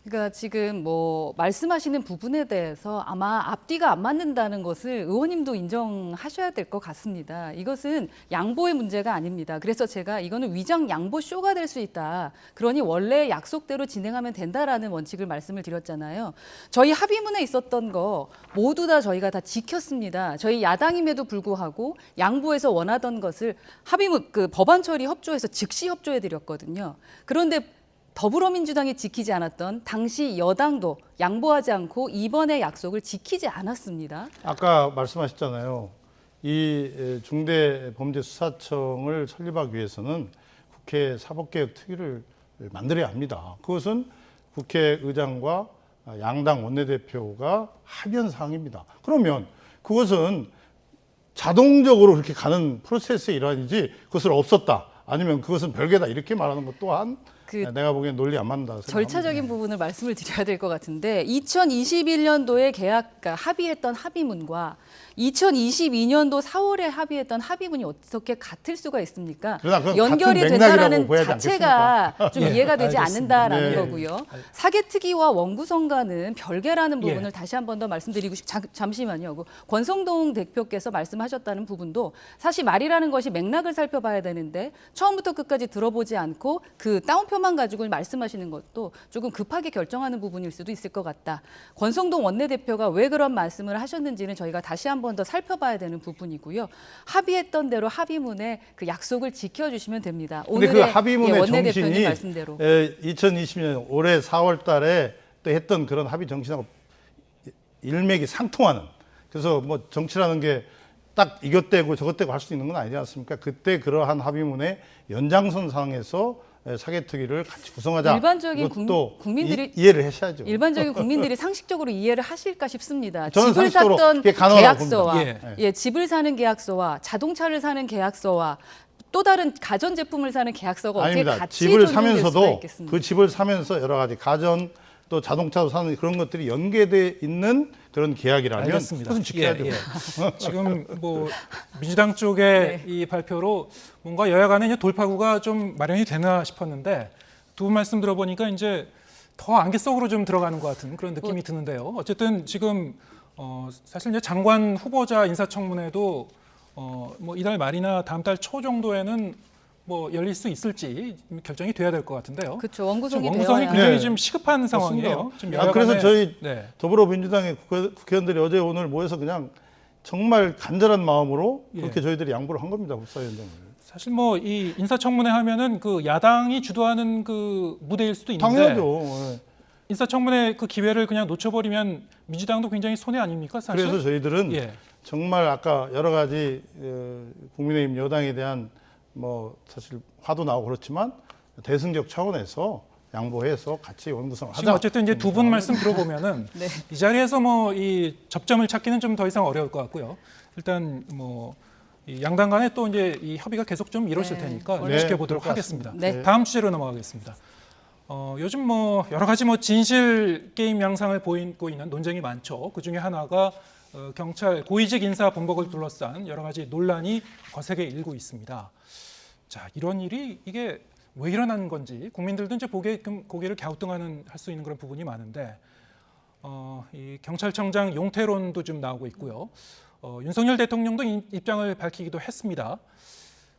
그러니까 지금 뭐 말씀하시는 부분에 대해서 아마 앞뒤가 안 맞는다는 것을 의원님도 인정하셔야 될 것 같습니다. 이것은 양보의 문제가 아닙니다. 그래서 제가 이거는 위장 양보 쇼가 될 수 있다. 그러니 원래 약속대로 진행하면 된다라는 원칙을 말씀을 드렸잖아요. 저희 합의문에 있었던 거 모두 다 저희가 다 지켰습니다. 저희 야당임에도 불구하고 양보해서 원하던 것을 합의문 그 법안 처리 협조해서 즉시 협조해 드렸거든요. 그런데 더불어민주당이 지키지 않았던 당시 여당도 양보하지 않고 이번의 약속을 지키지 않았습니다. 아까 말씀하셨잖아요. 이 중대범죄수사청을 설립하기 위해서는 국회 사법개혁특위를 만들어야 합니다. 그것은 국회의장과 양당 원내대표가 합의한 사항입니다. 그러면 그것은 자동적으로 그렇게 가는 프로세스의 일환이지 그것을 없었다. 아니면 그것은 별개다. 이렇게 말하는 것 또한 내가 보기엔 논리 안 맞는다 생각합니다. 절차적인 부분을 말씀을 드려야 될 것 같은데 2021년도에 그러니까 합의했던 합의문과 2022년도 4월에 합의했던 합의문이 어떻게 같을 수가 있습니까? 연결이 된다라는 자체가 좀 예, 이해가 되지 알겠습니다. 않는다라는 네. 거고요. 사개특위와 원구성과는 별개라는 부분을 예. 다시 한 번 더 말씀드리고 잠시만요. 권성동 대표께서 말씀하셨다는 부분도 사실 말이라는 것이 맥락을 살펴봐야 되는데 처음부터 끝까지 들어보지 않고 그 따옴표만 가지고 말씀하시는 것도 조금 급하게 결정하는 부분일 수도 있을 것 같다. 권성동 원내대표가 왜 그런 말씀을 하셨는지는 저희가 다시 한 번 더 살펴봐야 되는 부분이고요. 합의했던 대로 합의문에 그 약속을 지켜주시면 됩니다. 근데 오늘의 그 합의문의 원내대표님 정신이 말씀대로 2020년 올해 4월 달에 또 했던 그런 합의 정신하고 일맥이 상통하는. 그래서 뭐 정치라는 게 딱 이것대고 저것대고 할 수 있는 건 아니지 않습니까? 그때 그러한 합의문의 연장선상에서 사개특위를 같이 구성하자. 일반적인 이것도 국민들이 이해를 하셔야죠. 일반적인 국민들이 상식적으로 이해를 하실까 싶습니다. 저는 집을 상식적으로 샀던 그게 가능하다고 계약서와 봅니다. 예, 집을 사는 계약서와 자동차를 사는 계약서와 또 다른 가전 제품을 사는 계약서가 어떻게 아닙니다. 같이 집을 적용될 수가 사면서도 있겠습니까? 그 집을 사면서 여러 가지 가전 또 자동차도 사는 그런 것들이 연계돼 있는 그런 계약이라면 알겠습니다. 그것은 지켜야죠. 예, 예. 지금 뭐 민주당 쪽의 이 발표로 뭔가 여야 간의 돌파구가 좀 마련이 되나 싶었는데 두 분 말씀 들어보니까 이제 더 안개 속으로 좀 들어가는 것 같은 그런 느낌이 드는데요. 어쨌든 지금 사실 이제 장관 후보자 인사청문회도 뭐 이달 말이나 다음 달 초 정도에는 뭐 열릴 수 있을지 결정이 돼야 될 것 같은데요. 그렇죠. 원구성이 굉장히 네. 좀 시급한 상황이에요. 지금 그래서 여야간에- 저희 네. 더불어민주당의 국회의원들이 어제 오늘 모여서 그냥 정말 간절한 마음으로 그렇게 예. 저희들이 양보를 한 겁니다. 법사위원장을. 사실 뭐 이 인사청문회 하면은 그 야당이 주도하는 그 무대일 수도 있는데 당연하죠. 예. 인사청문회 그 기회를 그냥 놓쳐버리면 민주당도 굉장히 손해 아닙니까? 사실. 그래서 저희들은 예. 정말 아까 여러 가지 국민의힘 여당에 대한 뭐 사실 화도 나오고 그렇지만 대승적 차원에서 양보해서 같이 원구성을 하자. 지금 어쨌든 이제 두 분 말씀 들어보면은 네. 이 자리에서 뭐 이 접점을 찾기는 좀 더 이상 어려울 것 같고요. 일단 뭐 이 양당 간에 또 이제 이 협의가 계속 좀 이루어질 네. 테니까 네, 지켜보도록 그럴 것 하겠습니다. 같습니다. 네. 다음 주제로 넘어가겠습니다. 요즘 뭐 여러 가지 뭐 진실 게임 양상을 보이고 있는 논쟁이 많죠. 그 중에 하나가 경찰 고위직 인사 번복을 둘러싼 여러 가지 논란이 거세게 일고 있습니다. 자, 이런 일이 이게 왜 일어나는 건지 국민들도 이제 고개를 갸우뚱하는 할 수 있는 그런 부분이 많은데 이 경찰청장 용태론도 좀 나오고 있고요. 윤석열 대통령도 입장을 밝히기도 했습니다.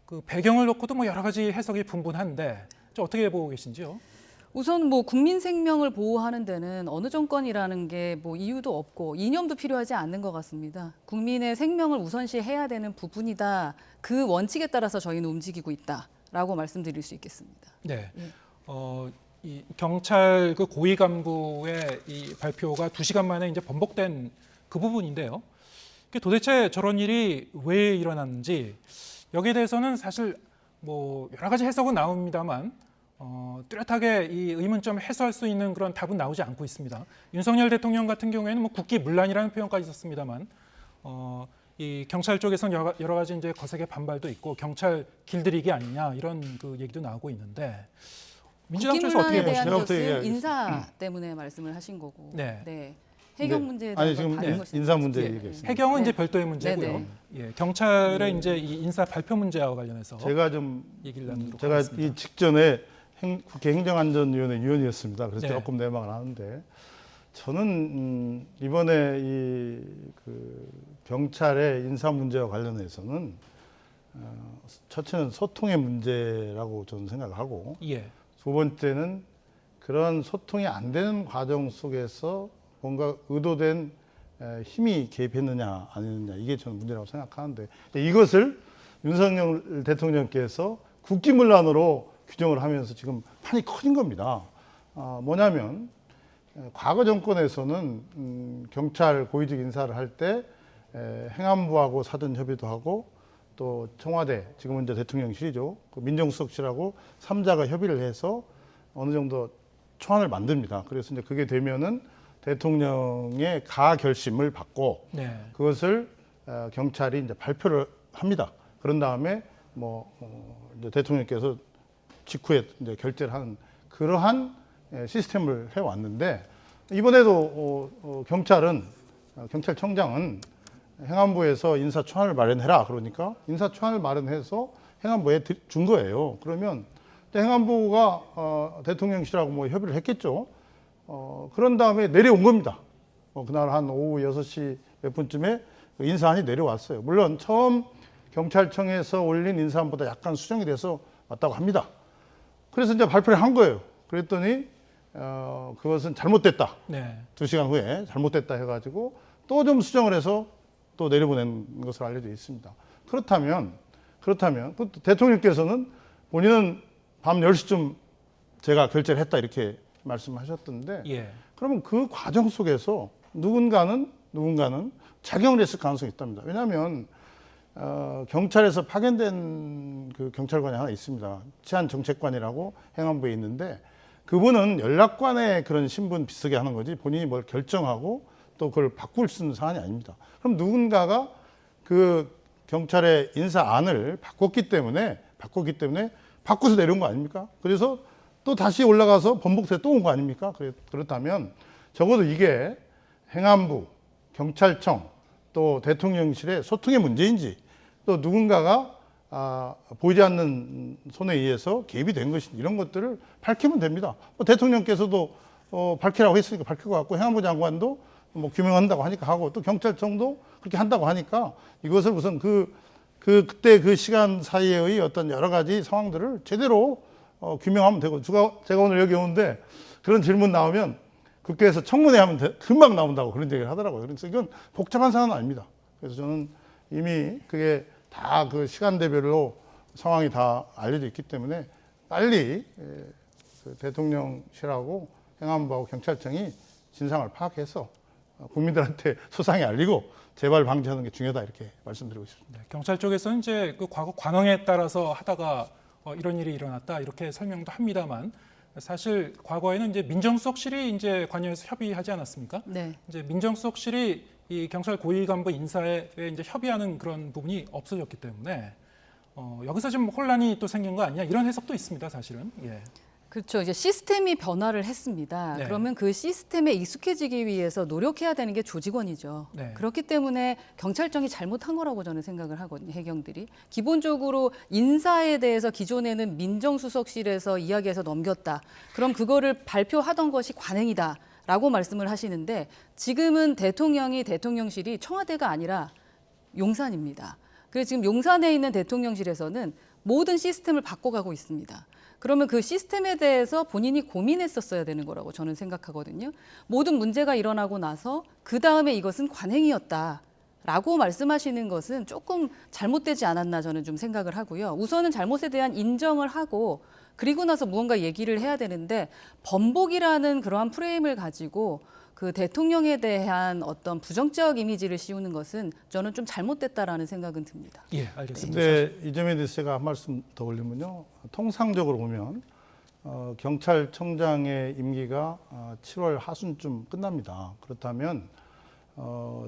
그 배경을 놓고도 뭐 여러 가지 해석이 분분한데 어떻게 보고 계신지요? 우선 뭐 국민 생명을 보호하는 데는 어느 정권이라는 게 뭐 이유도 없고 이념도 필요하지 않는 것 같습니다. 국민의 생명을 우선시해야 되는 부분이다. 그 원칙에 따라서 저희는 움직이고 있다라고 말씀드릴 수 있겠습니다. 네. 이 경찰 그 고위 간부의 이 발표가 2시간 만에 이제 번복된 그 부분인데요. 도대체 저런 일이 왜 일어났는지 여기에 대해서는 사실 뭐 여러 가지 해석은 나옵니다만 뚜렷하게 이 의문점을 해소할 수 있는 그런 답은 나오지 않고 있습니다. 윤석열 대통령 같은 경우에는 뭐 국기문란이라는 표현까지 썼습니다만 이 경찰 쪽에서는 여러 가지 이제 거세게 반발도 있고 경찰 길들이기 아니냐 이런 그 얘기도 나오고 있는데 민주당 쪽에서 어떻게 보시나요? 국기문란에 대한 것은 인사 때문에 말씀을 하신 거고. 네. 해경 문제에 대한 지금 인사 문제 얘기했습니다. 해경은 이제 별도의 문제고요. 예, 경찰의 이제 이 인사 발표 문제와 관련해서 제가 좀 얘기를 나누도록 제가 하겠습니다. 이 직전에 국회 행정안전위원회 위원이었습니다. 그래서 네. 조금 내막을 하는데 저는 이번에 이 그 경찰의 인사 문제와 관련해서는 첫째는 소통의 문제라고 저는 생각하고 예. 두 번째는 그런 소통이 안 되는 과정 속에서 뭔가 의도된 힘이 개입했느냐 아니느냐 이게 저는 문제라고 생각하는데 이것을 윤석열 대통령께서 국기문란으로 규정을 하면서 지금 판이 커진 겁니다. 뭐냐면 과거 정권에서는 경찰 고위직 인사를 할 때 행안부하고 사전 협의도 하고 또 청와대 지금은 이제 대통령실이죠. 그 민정수석실하고 3자가 협의를 해서 어느 정도 초안을 만듭니다. 그래서 이제 그게 되면은 대통령의 가 결심을 받고 그것을 경찰이 이제 발표를 합니다. 그런 다음에 이제 대통령께서 직후에 이제 결재를 하는 그러한 시스템을 해왔는데 이번에도 경찰청장은 행안부에서 인사초안을 마련해라 그러니까 인사초안을 마련해서 행안부에 준 거예요. 그러면 행안부가 대통령실하고 뭐 협의를 했겠죠. 그런 다음에 내려온 겁니다. 그날 한 오후 6시 몇 분쯤에 인사안이 내려왔어요. 물론 처음 경찰청에서 올린 인사안보다 약간 수정이 돼서 왔다고 합니다. 그래서 이제 발표를 한 거예요. 그랬더니 그것은 잘못됐다. 2시간 후에 잘못됐다 해가지고 또 좀 수정을 해서 또 내려보낸 것으로 알려져 있습니다. 그렇다면 대통령께서는 본인은 밤 10시쯤 제가 결재를 했다 이렇게 말씀하셨던데 그러면 그 과정 속에서 누군가는 작용을 했을 가능성이 있답니다. 왜냐하면 경찰에서 파견된 그 경찰관이 하나 있습니다. 치안정책관이라고 행안부에 있는데 그분은 연락관의 그런 신분 비슷하게 하는 거지 본인이 뭘 결정하고 또 그걸 바꿀 수 있는 사안이 아닙니다. 그럼 누군가가 그 경찰의 인사안을 바꿨기 때문에 바꿔서 내려온 거 아닙니까? 그래서 또 다시 올라가서 번복돼서 또 온 거 아닙니까? 그렇다면 적어도 이게 행안부, 경찰청, 또 대통령실의 소통의 문제인지 또 누군가가 보이지 않는 손에 의해서 개입이 된 것인지 이런 것들을 밝히면 됩니다. 대통령께서도 밝히라고 했으니까 밝힐 것 같고 행안부 장관도 뭐 규명한다고 하니까 하고 또 경찰청도 그렇게 한다고 하니까 이것을 우선 그때 그 시간 사이의 어떤 여러 가지 상황들을 제대로 규명하면 되고 제가 오늘 여기 오는데 그런 질문 나오면 국회에서 청문회 하면 금방 나온다고 그런 얘기를 하더라고요. 그래서 이건 복잡한 상황은 아닙니다. 그래서 저는 이미 그게 다 그 시간대별로 상황이 다 알려져 있기 때문에 빨리 대통령실하고 행안부하고 경찰청이 진상을 파악해서 국민들한테 소상히 알리고 재발 방지하는 게 중요하다 이렇게 말씀드리고 싶습니다. 경찰 쪽에서는 이제 그 과거 관행에 따라서 하다가 이런 일이 일어났다 이렇게 설명도 합니다만 사실 과거에는 이제 민정수석실이 이제 관여해서 협의하지 않았습니까? 네. 이제 민정수석실이 이 경찰 고위 간부 인사에 이제 협의하는 그런 부분이 없어졌기 때문에 여기서 좀 혼란이 또 생긴 거 아니냐 이런 해석도 있습니다, 사실은. 그렇죠. 이제 시스템이 변화를 했습니다. 네. 그러면 그 시스템에 익숙해지기 위해서 노력해야 되는 게 조직원이죠. 네. 그렇기 때문에 경찰청이 잘못한 거라고 저는 생각을 하거든요. 해경들이. 기본적으로 인사에 대해서 기존에는 민정수석실에서 이야기해서 넘겼다. 그럼 그거를 발표하던 것이 관행이다. 라고 말씀을 하시는데 지금은 대통령이 대통령실이 청와대가 아니라 용산입니다. 그래서 지금 용산에 있는 대통령실에서는 모든 시스템을 바꿔가고 있습니다. 그러면 그 시스템에 대해서 본인이 고민했었어야 되는 거라고 저는 생각하거든요. 모든 문제가 일어나고 나서 그 다음에 이것은 관행이었다라고 말씀하시는 것은 조금 잘못되지 않았나 저는 좀 생각을 하고요. 우선은 잘못에 대한 인정을 하고 그리고 나서 무언가 얘기를 해야 되는데 번복이라는 그러한 프레임을 가지고 그 대통령에 대한 어떤 부정적 이미지를 씌우는 것은 저는 좀 잘못됐다라는 생각은 듭니다. 예, 알겠습니다. 근데 이 점에 대해서 제가 한 말씀 더 올리면요. 통상적으로 보면 경찰청장의 임기가 7월 하순쯤 끝납니다. 그렇다면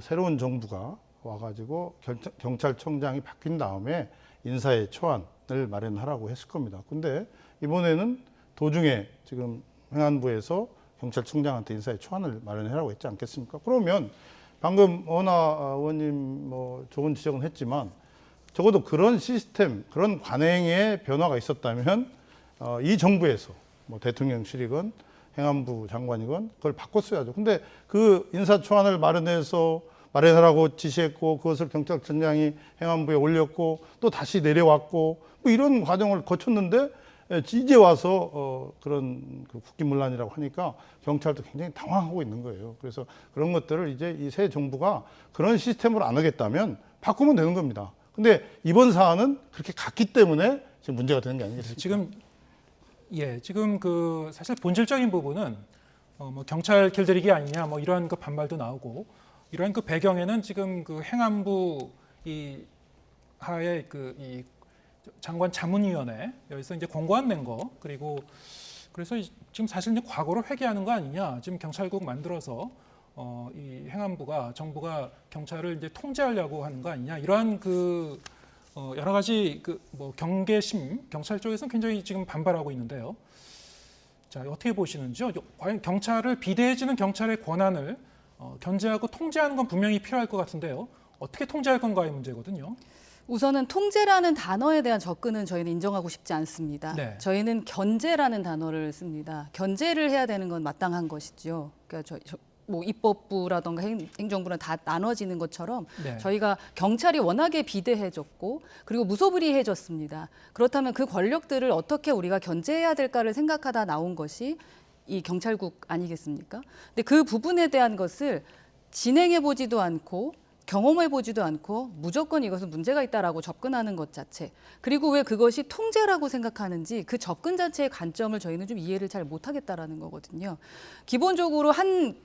새로운 정부가 와가지고 경찰청장이 바뀐 다음에 인사의 초안을 마련하라고 했을 겁니다. 근데 이번에는 도중에 지금 행안부에서 경찰청장한테 인사의 초안을 마련하라고 했지 않겠습니까? 그러면 방금 원하 의원님 뭐 좋은 지적은 했지만 적어도 그런 시스템, 그런 관행의 변화가 있었다면 이 정부에서 뭐 대통령실이건 행안부 장관이건 그걸 바꿨어야죠. 근데 그 인사 초안을 마련하라고 지시했고 그것을 경찰청장이 행안부에 올렸고 또 다시 내려왔고 뭐 이런 과정을 거쳤는데 이제 와서 그런 그 국기문란이라고 하니까 경찰도 굉장히 당황하고 있는 거예요. 그래서 그런 것들을 이제 이 새 정부가 그런 시스템으로 안 하겠다면 바꾸면 되는 겁니다. 근데 이번 사안은 그렇게 갔기 때문에 지금 문제가 되는 게 아니겠습니까? 지금 그 사실 본질적인 부분은 뭐 경찰 길들이기 아니냐 뭐 이러한 그 반발도 나오고 이러한 그 배경에는 지금 그 행안부 이 하에 이 장관 자문위원회 여기서 이제 공고안 낸 거 그리고 그래서 지금 사실 이제 과거로 회귀하는 거 아니냐 지금 경찰국 만들어서 이 행안부가 정부가 경찰을 이제 통제하려고 하는 거 아니냐 이러한 그 여러 가지 그 뭐 경계심 경찰 쪽에서는 굉장히 지금 반발하고 있는데요. 자 어떻게 보시는지요? 과연 경찰을 비대해지는 경찰의 권한을 견제하고 통제하는 건 분명히 필요할 것 같은데요. 어떻게 통제할 건가의 문제거든요. 우선은 통제라는 단어에 대한 접근은 저희는 인정하고 싶지 않습니다. 네. 저희는 견제라는 단어를 씁니다. 견제를 해야 되는 건 마땅한 것이죠. 그러니까 뭐 입법부라든가 행정부는 다 나눠지는 것처럼 네. 저희가 경찰이 워낙에 비대해졌고 그리고 무소불위해졌습니다. 그렇다면 그 권력들을 어떻게 우리가 견제해야 될까를 생각하다 나온 것이 이 경찰국 아니겠습니까? 근데 그 부분에 대한 것을 진행해보지도 않고 경험해보지도 않고 무조건 이것은 문제가 있다라고 접근하는 것 자체 그리고 왜 그것이 통제라고 생각하는지 그 접근 자체의 관점을 저희는 좀 이해를 잘 못하겠다라는 거거든요. 기본적으로 한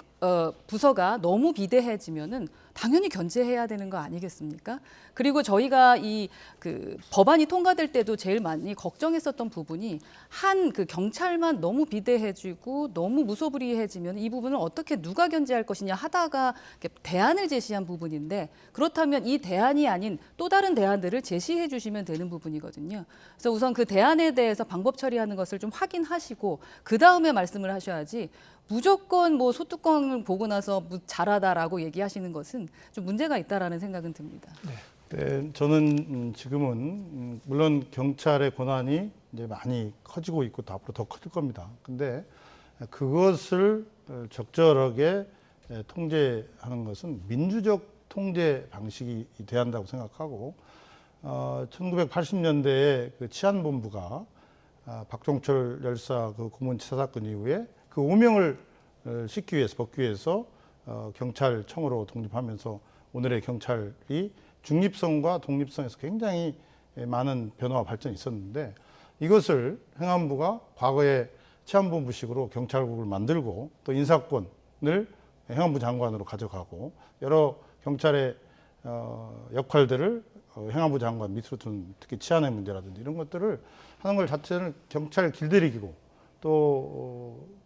부서가 너무 비대해지면은 당연히 견제해야 되는 거 아니겠습니까? 그리고 저희가 이 그 법안이 통과될 때도 제일 많이 걱정했었던 부분이 한 그 경찰만 너무 비대해지고 너무 무소불위해지면 이 부분을 어떻게 누가 견제할 것이냐 하다가 대안을 제시한 부분인데 그렇다면 이 대안이 아닌 또 다른 대안들을 제시해 주시면 되는 부분이거든요. 그래서 우선 그 대안에 대해서 방법 처리하는 것을 좀 확인하시고 그 다음에 말씀을 하셔야지 무조건 뭐 소뚜껑을 보고 나서 잘하다라고 얘기하시는 것은 좀 문제가 있다라는 생각은 듭니다. 네, 저는 지금은 물론 경찰의 권한이 이제 많이 커지고 있고 또 앞으로 더 커질 겁니다. 근데 그것을 적절하게 통제하는 것은 민주적 통제 방식이 돼야 한다고 생각하고 1980년대에 그 치안본부가 박종철 열사 그 고문치사 사건 이후에 그 오명을 씻기 위해서 벗기 위해서 경찰청으로 독립하면서 오늘의 경찰이 중립성과 독립성에서 굉장히 많은 변화와 발전이 있었는데 이것을 행안부가 과거에 치안본부식으로 경찰국을 만들고 또 인사권을 행안부 장관으로 가져가고 여러 경찰의 역할들을 행안부 장관 밑으로 둔 특히 치안의 문제라든지 이런 것들을 하는 걸 자체는 경찰 길들이기고 또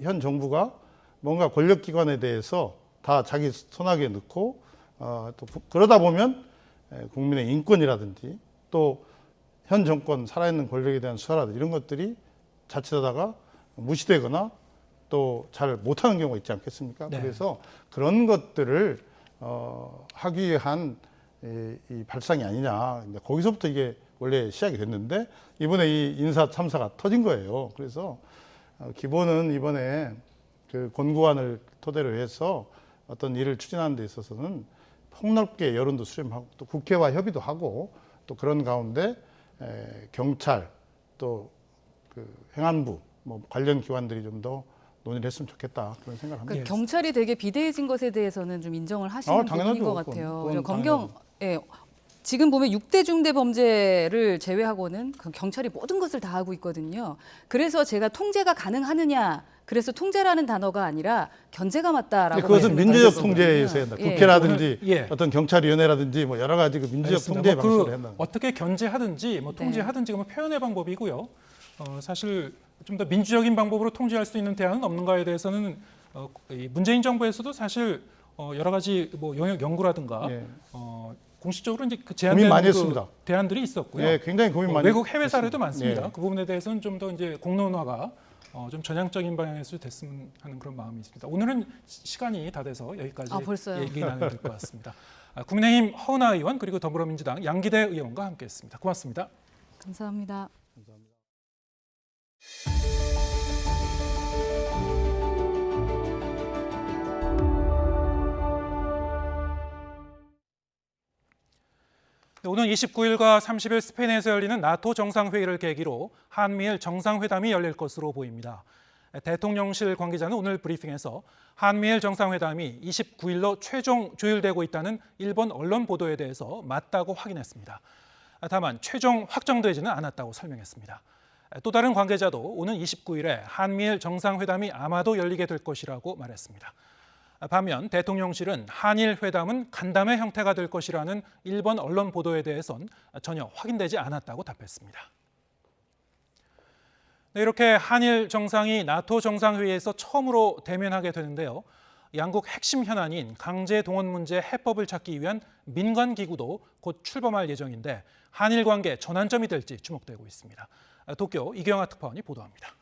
현 정부가 뭔가 권력기관에 대해서 다 자기 손아귀에 넣고 또 그러다 보면 국민의 인권이라든지 또 현 정권 살아있는 권력에 대한 수사라든지 이런 것들이 자칫하다가 무시되거나 또 잘 못하는 경우가 있지 않겠습니까? 네. 그래서 그런 것들을 하기 위한 이 발상이 아니냐. 거기서부터 이게 원래 시작이 됐는데 이번에 이 인사 참사가 터진 거예요. 그래서 기본은 이번에 그 권고안을 토대로 해서 어떤 일을 추진하는 데 있어서는 폭넓게 여론도 수렴하고 또 국회와 협의도 하고 또 그런 가운데 경찰 또 그 행안부 뭐 관련 기관들이 좀 더 논의를 했으면 좋겠다 그런 생각을 합니다. 그러니까 경찰이 되게 비대해진 것에 대해서는 좀 인정을 하시는 부분인 당연하죠. 것 같아요. 그건 검경 지금 보면 6대 중대 범죄를 제외하고는 경찰이 모든 것을 다 하고 있거든요. 그래서 제가 통제가 가능하느냐, 그래서 통제라는 단어가 아니라 견제가 맞다라고. 그것은 민주적 통제에서 한다. 예. 국회라든지 예. 어떤 경찰위원회라든지 뭐 여러 가지 그 민주적 통제 방식으로 한다. 어떻게 견제하든지 뭐 통제하든지 뭐 표현의 방법이고요. 사실 좀 더 민주적인 방법으로 통제할 수 있는 대안은 없는가에 대해서는 이 문재인 정부에서도 사실 여러 가지 뭐 영역 연구라든가 공식적으로 이제 그 제안된 많이 했습니다. 대안들이 있었고요. 예, 굉장히 고민 많이 외국 해외 사례도 했습니다. 많습니다. 예. 그 부분에 대해서는 좀 더 이제 공론화가 좀 전향적인 방향에서 됐으면 하는 그런 마음이 있습니다. 오늘은 시간이 다 돼서 여기까지 벌써요? 얘기 나눠야 될 것 같습니다. 국민의힘 허은하 의원 그리고 더불어민주당 양기대 의원과 함께했습니다. 고맙습니다. 감사합니다. 오는 29일과 30일 스페인에서 열리는 나토 정상회의를 계기로 한미일 정상회담이 열릴 것으로 보입니다. 대통령실 관계자는 오늘 브리핑에서 한미일 정상회담이 29일로 최종 조율되고 있다는 일본 언론 보도에 대해서 맞다고 확인했습니다. 다만 최종 확정되지는 않았다고 설명했습니다. 또 다른 관계자도 오는 29일에 한미일 정상회담이 아마도 열리게 될 것이라고 말했습니다. 반면 대통령실은 한일 회담은 간담회 형태가 될 것이라는 일본 언론 보도에 대해선 전혀 확인되지 않았다고 답했습니다. 이렇게 한일 정상이 나토 정상회의에서 처음으로 대면하게 되는데요. 양국 핵심 현안인 강제 동원 문제 해법을 찾기 위한 민간 기구도 곧 출범할 예정인데 한일 관계 전환점이 될지 주목되고 있습니다. 도쿄 이경아 특파원이 보도합니다.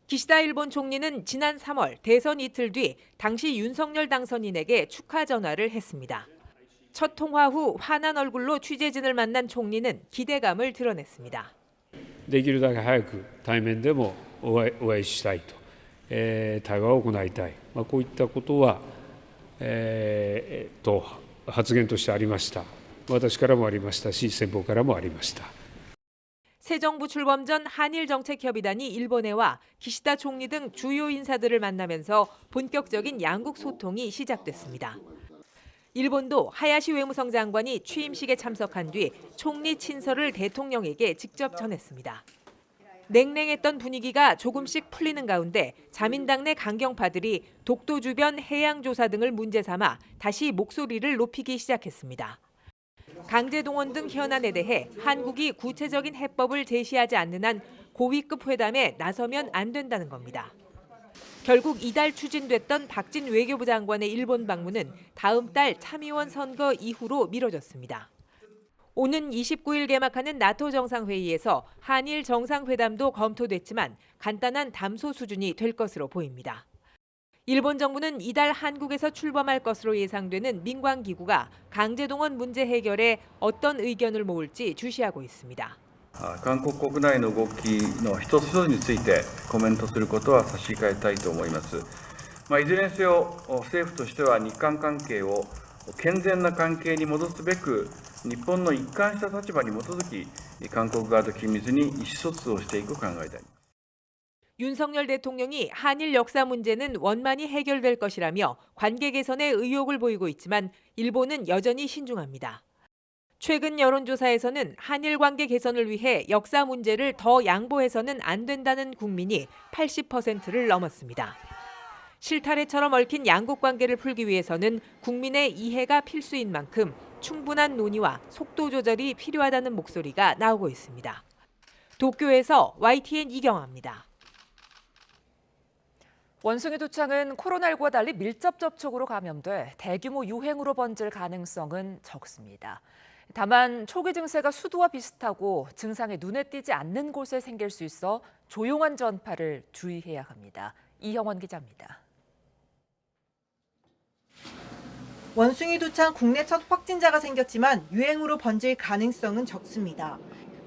기시다 일본 총리는 지난 3월 대선 이틀 뒤 당시 윤석열 당선인에게 축하 전화를 했습니다. 첫 통화 후 환한 얼굴로 취재진을 만난 총리는 기대감을 드러냈습니다. できるだけ早く対面でもお会いしたいと、対話を行いたい、こういったことは、発言としてありました。私からもありましたし、先方からもありました。 새 정부 출범 전 한일정책협의단이 일본에 와 기시다 총리 등 주요 인사들을 만나면서 본격적인 양국 소통이 시작됐습니다. 일본도 하야시 외무성 장관이 취임식에 참석한 뒤 총리 친서를 대통령에게 직접 전했습니다. 냉랭했던 분위기가 조금씩 풀리는 가운데 자민당 내 강경파들이 독도 주변 해양 조사 등을 문제 삼아 다시 목소리를 높이기 시작했습니다. 강제동원 등 현안에 대해 한국이 구체적인 해법을 제시하지 않는 한 고위급 회담에 나서면 안 된다는 겁니다. 결국 이달 추진됐던 박진 외교부 장관의 일본 방문은 다음 달 참의원 선거 이후로 미뤄졌습니다. 오는 29일 개막하는 나토 정상회의에서 한일 정상회담도 검토됐지만 간단한 담소 수준이 될 것으로 보입니다. 일본 정부는 이달 한국에서 출범할 것으로 예상되는 민관기구가 강제동원 문제 해결에 어떤 의견을 모을지 주시하고 있습니다. 韓国国内の動きの一つ一つについてコメントすることは差し控えたいと思います。いずれにせよ政府としては日韓関係を健全な関係に戻すべく日本の一貫した立場に基づき韓国側と緊密に意思疎通をしていく考えであります。 윤석열 대통령이 한일 역사 문제는 원만히 해결될 것이라며 관계 개선에 의욕을 보이고 있지만 일본은 여전히 신중합니다. 최근 여론조사에서는 한일 관계 개선을 위해 역사 문제를 더 양보해서는 안 된다는 국민이 80%를 넘었습니다. 실타래처럼 얽힌 양국 관계를 풀기 위해서는 국민의 이해가 필수인 만큼 충분한 논의와 속도 조절이 필요하다는 목소리가 나오고 있습니다. 도쿄에서 YTN 이경아입니다. 원숭이 두창은 코로나19와 달리 밀접 접촉으로 감염돼 대규모 유행으로 번질 가능성은 적습니다. 다만 초기 증세가 수두와 비슷하고 증상이 눈에 띄지 않는 곳에 생길 수 있어 조용한 전파를 주의해야 합니다. 이형원 기자입니다. 원숭이 두창 국내 첫 확진자가 생겼지만 유행으로 번질 가능성은 적습니다.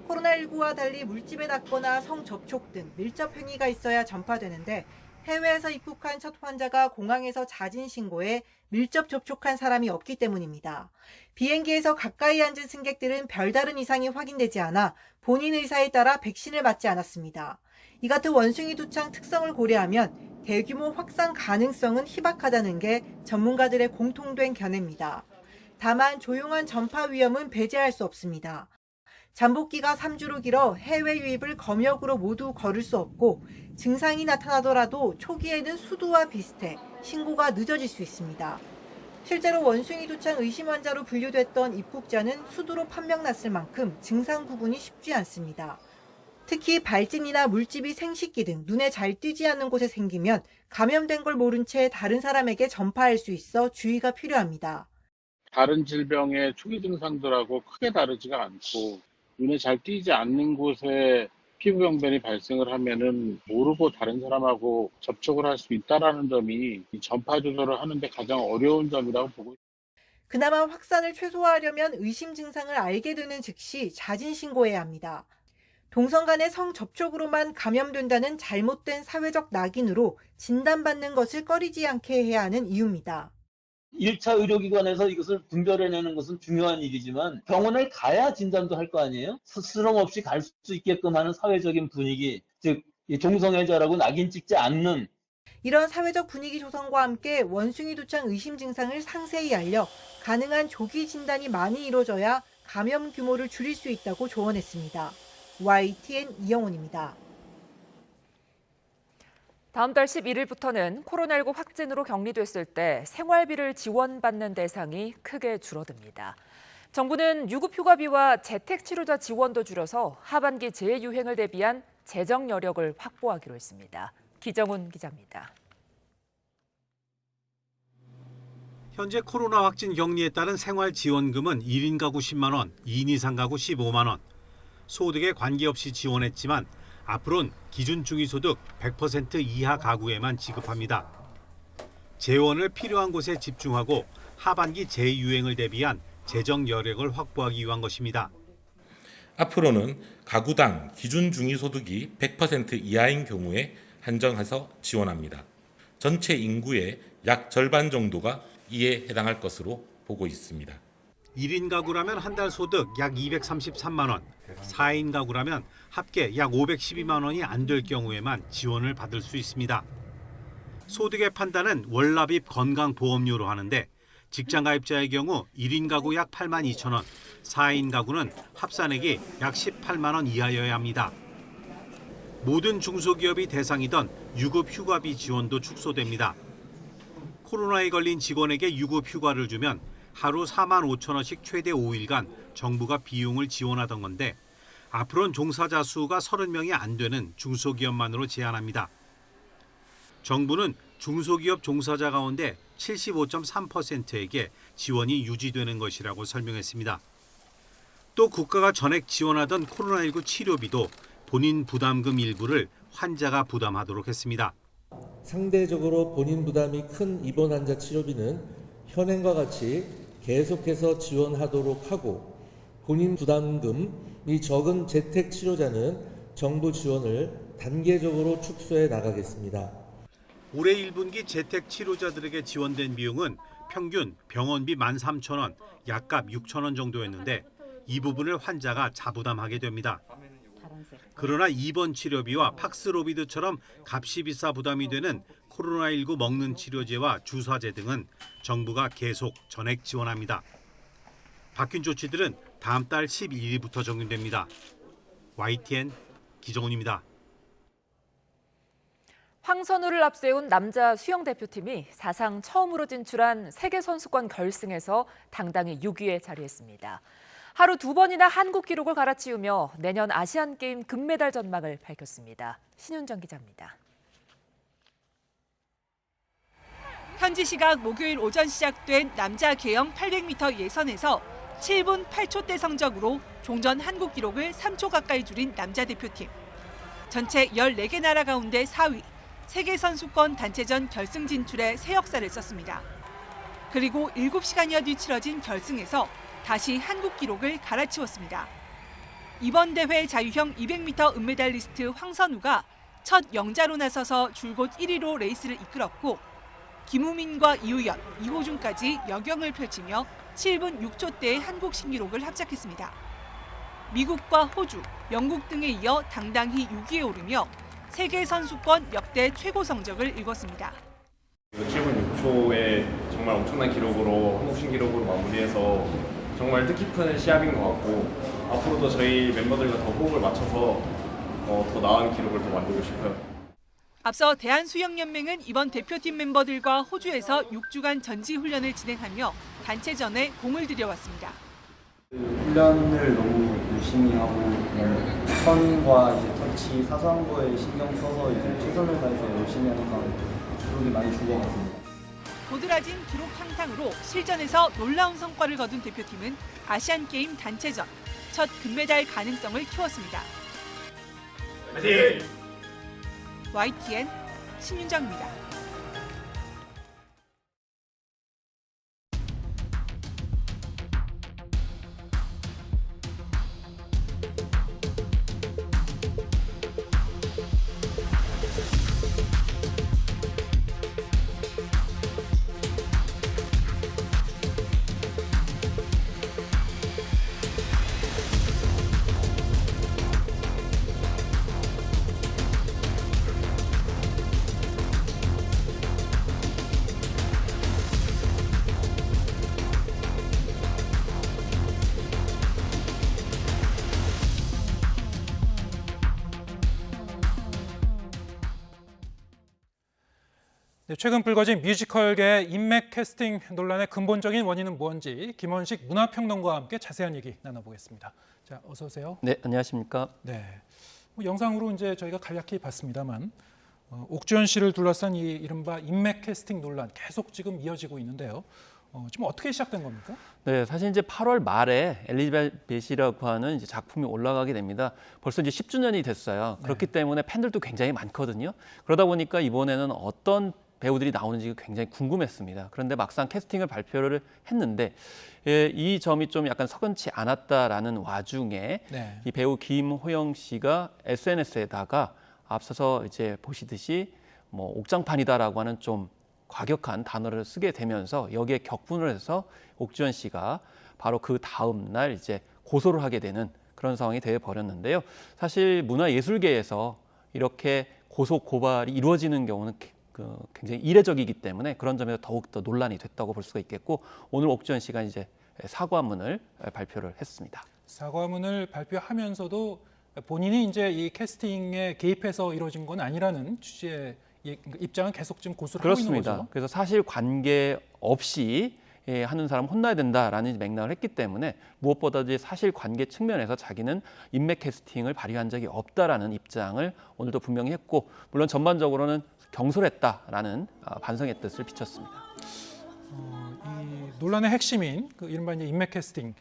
코로나19와 달리 물집에 닿거나 성접촉 등 밀접 행위가 있어야 전파되는데 해외에서 입국한 첫 환자가 공항에서 자진 신고해 밀접 접촉한 사람이 없기 때문입니다. 비행기에서 가까이 앉은 승객들은 별다른 이상이 확인되지 않아 본인 의사에 따라 백신을 맞지 않았습니다. 이 같은 원숭이 두창 특성을 고려하면 대규모 확산 가능성은 희박하다는 게 전문가들의 공통된 견해입니다. 다만 조용한 전파 위험은 배제할 수 없습니다. 잠복기가 3주로 길어 해외 유입을 검역으로 모두 거를 수 없고 증상이 나타나더라도 초기에는 수두와 비슷해 신고가 늦어질 수 있습니다. 실제로 원숭이 두창 의심 환자로 분류됐던 입국자는 수두로 판명났을 만큼 증상 구분이 쉽지 않습니다. 특히 발진이나 물집이 생식기 등 눈에 잘 띄지 않는 곳에 생기면 감염된 걸 모른 채 다른 사람에게 전파할 수 있어 주의가 필요합니다. 다른 질병의 초기 증상들하고 크게 다르지가 않고 눈에 잘 띄지 않는 곳에 피부병변이 발생을 하면은 모르고 다른 사람하고 접촉을 할 수 있다는 점이 이 전파 조절을 하는데 가장 어려운 점이라고 보고 있습니다. 그나마 확산을 최소화하려면 의심 증상을 알게 되는 즉시 자진 신고해야 합니다. 동성 간의 성접촉으로만 감염된다는 잘못된 사회적 낙인으로 진단받는 것을 꺼리지 않게 해야 하는 이유입니다. 1차 의료기관에서 이것을 분별해내는 것은 중요한 일이지만 병원을 가야 진단도 할 거 아니에요? 스스럼 없이 갈 수 있게끔 하는 사회적인 분위기, 즉 동성애자라고 낙인 찍지 않는 이런 사회적 분위기 조성과 함께 원숭이 두창 의심 증상을 상세히 알려 가능한 조기 진단이 많이 이루어져야 감염 규모를 줄일 수 있다고 조언했습니다. YTN 이영훈입니다. 다음 달 11일부터는 코로나19 확진으로 격리됐을 때 생활비를 지원받는 대상이 크게 줄어듭니다. 정부는 유급휴가비와 재택치료자 지원도 줄여서 하반기 재유행을 대비한 재정 여력을 확보하기로 했습니다. 기정훈 기자입니다. 현재 코로나 확진 격리에 따른 생활지원금은 1인 가구 10만 원, 2인 이상 가구 15만 원. 소득에 관계없이 지원했지만 앞으로는 기준 중위소득 100% 이하 가구에만 지급합니다. 재원을 필요한 곳에 집중하고 하반기 재유행을 대비한 재정 여력을 확보하기 위한 것입니다. 앞으로는 가구당 기준 중위소득이 100% 이하인 경우에 한정해서 지원합니다. 전체 인구의 약 절반 정도가 이에 해당할 것으로 보고 있습니다. 1인 가구라면 한 달 소득 약 233만 원, 4인 가구라면 합계 약 512만 원이 안 될 경우에만 지원을 받을 수 있습니다. 소득의 판단은 월납입 건강보험료로 하는데 직장 가입자의 경우 1인 가구 약 8만 2천 원, 4인 가구는 합산액이 약 18만 원 이하여야 합니다. 모든 중소기업이 대상이던 유급휴가비 지원도 축소됩니다. 코로나에 걸린 직원에게 유급휴가를 주면 하루 4만 5천 원씩 최대 5일간 정부가 비용을 지원하던 건데 앞으로는 종사자 수가 30명이 안 되는 중소기업만으로 제한합니다. 정부는 중소기업 종사자 가운데 75.3%에게 지원이 유지되는 것이라고 설명했습니다. 또 국가가 전액 지원하던 코로나19 치료비도 본인 부담금 일부를 환자가 부담하도록 했습니다. 상대적으로 본인 부담이 큰 입원 환자 치료비는 현행과 같이 계속해서 지원하도록 하고 본인 부담금이 적은 재택 치료자는 정부 지원을 단계적으로 축소해 나가겠습니다. 올해 1분기 재택 치료자들에게 지원된 비용은 평균 병원비 13,000원, 약값 6,000원 정도였는데 이 부분을 환자가 자부담하게 됩니다. 그러나 입원 치료비와 팍스로비드처럼 값이 비싸 부담이 되는 코로나19 먹는 치료제와 주사제 등은 정부가 계속 전액 지원합니다. 바뀐 조치들은 다음 달 12일부터 적용됩니다. YTN 기정훈입니다. 황선우를 앞세운 남자 수영 대표팀이 사상 처음으로 진출한 세계선수권 결승에서 당당히 6위에 자리했습니다. 하루 2번이나 한국 기록을 갈아치우며 내년 아시안게임 금메달 전망을 밝혔습니다. 신윤정 기자입니다. 현지 시각 목요일 오전 시작된 남자 계영 800m 예선에서 7분 8초대 성적으로 종전 한국 기록을 3초 가까이 줄인 남자 대표팀. 전체 14개 나라 가운데 4위, 세계선수권 단체전 결승 진출에 새 역사를 썼습니다. 그리고 7시간여 뒤 치러진 결승에서 다시 한국 기록을 갈아치웠습니다. 이번 대회 자유형 200m 은메달리스트 황선우가 첫 영자로 나서서 줄곧 1위로 레이스를 이끌었고 김우민과 이우연, 이호준까지 역영을 펼치며 7분 6초대의 한국 신기록을 합작했습니다. 미국과 호주, 영국 등에 이어 당당히 6위에 오르며 세계 선수권 역대 최고 성적을 읽었습니다. 7분 6초의 정말 엄청난 기록으로 한국 신기록으로 마무리해서 정말 뜻깊은 시합인 것 같고 앞으로도 저희 멤버들과 더 호흡을 맞춰서 더 나은 기록을 더 만들고 싶어요. 앞서 대한수영연맹은 이번 대표팀 멤버들과 호주에서 6주간 전지훈련을 진행하며 단체전에 공을 들여왔습니다. 훈련을 너무 열심히 하고 그냥 선과 이제 터치 사소한 거에 신경 써서 이제 최선을 다해서 열심히 하니까 기록이 많이 준 것 같습니다. 도드라진 기록 향상으로 실전에서 놀라운 성과를 거둔 대표팀은 아시안게임 단체전 첫 금메달 가능성을 키웠습니다. 화이팅! YTN 신윤정입니다. 네, 최근 불거진 뮤지컬계 인맥 캐스팅 논란의 근본적인 원인은 무엇인지 김원식 문화평론가와 함께 자세한 얘기 나눠보겠습니다. 자, 어서 오세요. 네, 안녕하십니까? 네, 영상으로 이제 저희가 간략히 봤습니다만 옥주현 씨를 둘러싼 이 이른바 인맥 캐스팅 논란 계속 지금 이어지고 있는데요. 지금 어떻게 시작된 겁니까? 네, 사실 이제 8월 말에 엘리자벳이라고 하는 이제 작품이 올라가게 됩니다. 벌써 이제 10주년이 됐어요. 그렇기 때문에 팬들도 굉장히 많거든요. 그러다 보니까 이번에는 어떤 배우들이 나오는지 굉장히 궁금했습니다. 그런데 막상 캐스팅을 발표를 했는데 이 점이 좀 약간 석연치 않았다라는 와중에 이 배우 김호영 씨가 SNS에다가 앞서서 이제 보시듯이 뭐 옥장판이다라고 하는 좀 과격한 단어를 쓰게 되면서 여기에 격분을 해서 옥주현 씨가 바로 그 다음 날 이제 고소를 하게 되는 그런 상황이 되어 버렸는데요. 사실 문화예술계에서 이렇게 고소 고발이 이루어지는 경우는 굉장히 이례적이기 때문에 그런 점에서 더욱 더 논란이 됐다고 볼 수가 있겠고 오늘 옥주현 씨가 이제 사과문을 발표를 했습니다. 사과문을 발표하면서도 본인이 이제 이 캐스팅에 개입해서 이루어진 건 아니라는 취지의 입장은 계속 지금 고수를 하고 있는 거죠. 그래서 사실 관계 없이 하는 사람 혼나야 된다라는 맥락을 했기 때문에 무엇보다도 사실 관계 측면에서 자기는 인맥 캐스팅을 발휘한 적이 없다라는 입장을 오늘도 분명히 했고 물론 전반적으로는 경솔했다라는 반성의 뜻을 비췄습니다. 이 논란의 핵심인 그 이른바 이제 인맥 캐스팅,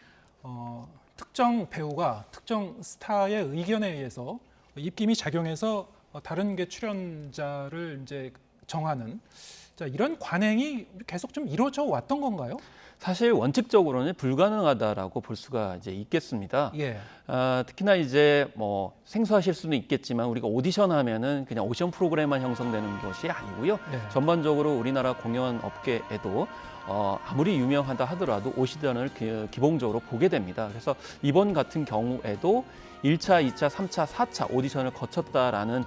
특정 배우가 특정 스타의 의견에 의해서 입김이 작용해서 다른 게 출연자를 이제 정하는 이런 관행이 계속 좀 이루어져 왔던 건가요? 사실 원칙적으로는 불가능하다라고 볼 수가 이제 있겠습니다. 예. 특히나 이제 뭐 생소하실 수는 있겠지만 우리가 오디션 하면은 그냥 오디션 프로그램만 형성되는 것이 아니고요. 네. 전반적으로 우리나라 공연 업계에도 아무리 유명하다 하더라도 오디션을 기본적으로 보게 됩니다. 그래서 이번 같은 경우에도 1차, 2차, 3차, 4차 오디션을 거쳤다라는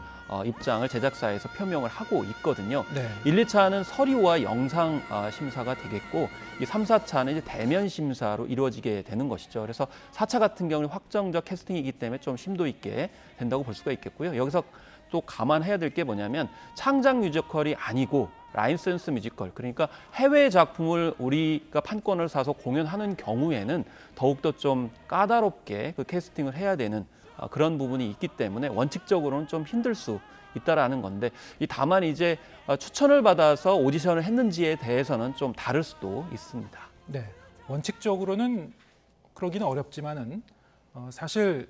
입장을 제작사에서 표명을 하고 있거든요. 네. 1, 2차는 서류와 영상 심사가 되겠고 이 3, 4차는 이제 대면 심사로 이루어지게 되는 것이죠. 그래서 4차 같은 경우는 확정적 캐스팅이기 때문에 좀 심도 있게 된다고 볼 수가 있겠고요. 여기서 또 감안해야 될 게 뭐냐면 창작 뮤지컬이 아니고 라이센스 뮤지컬, 그러니까 해외 작품을 우리가 판권을 사서 공연하는 경우에는 더욱더 좀 까다롭게 그 캐스팅을 해야 되는 그런 부분이 있기 때문에 원칙적으로는 좀 힘들 수 있다라는 건데 다만 이제 추천을 받아서 오디션을 했는지에 대해서는 좀 다를 수도 있습니다. 네, 원칙적으로는 그러기는 어렵지만은 사실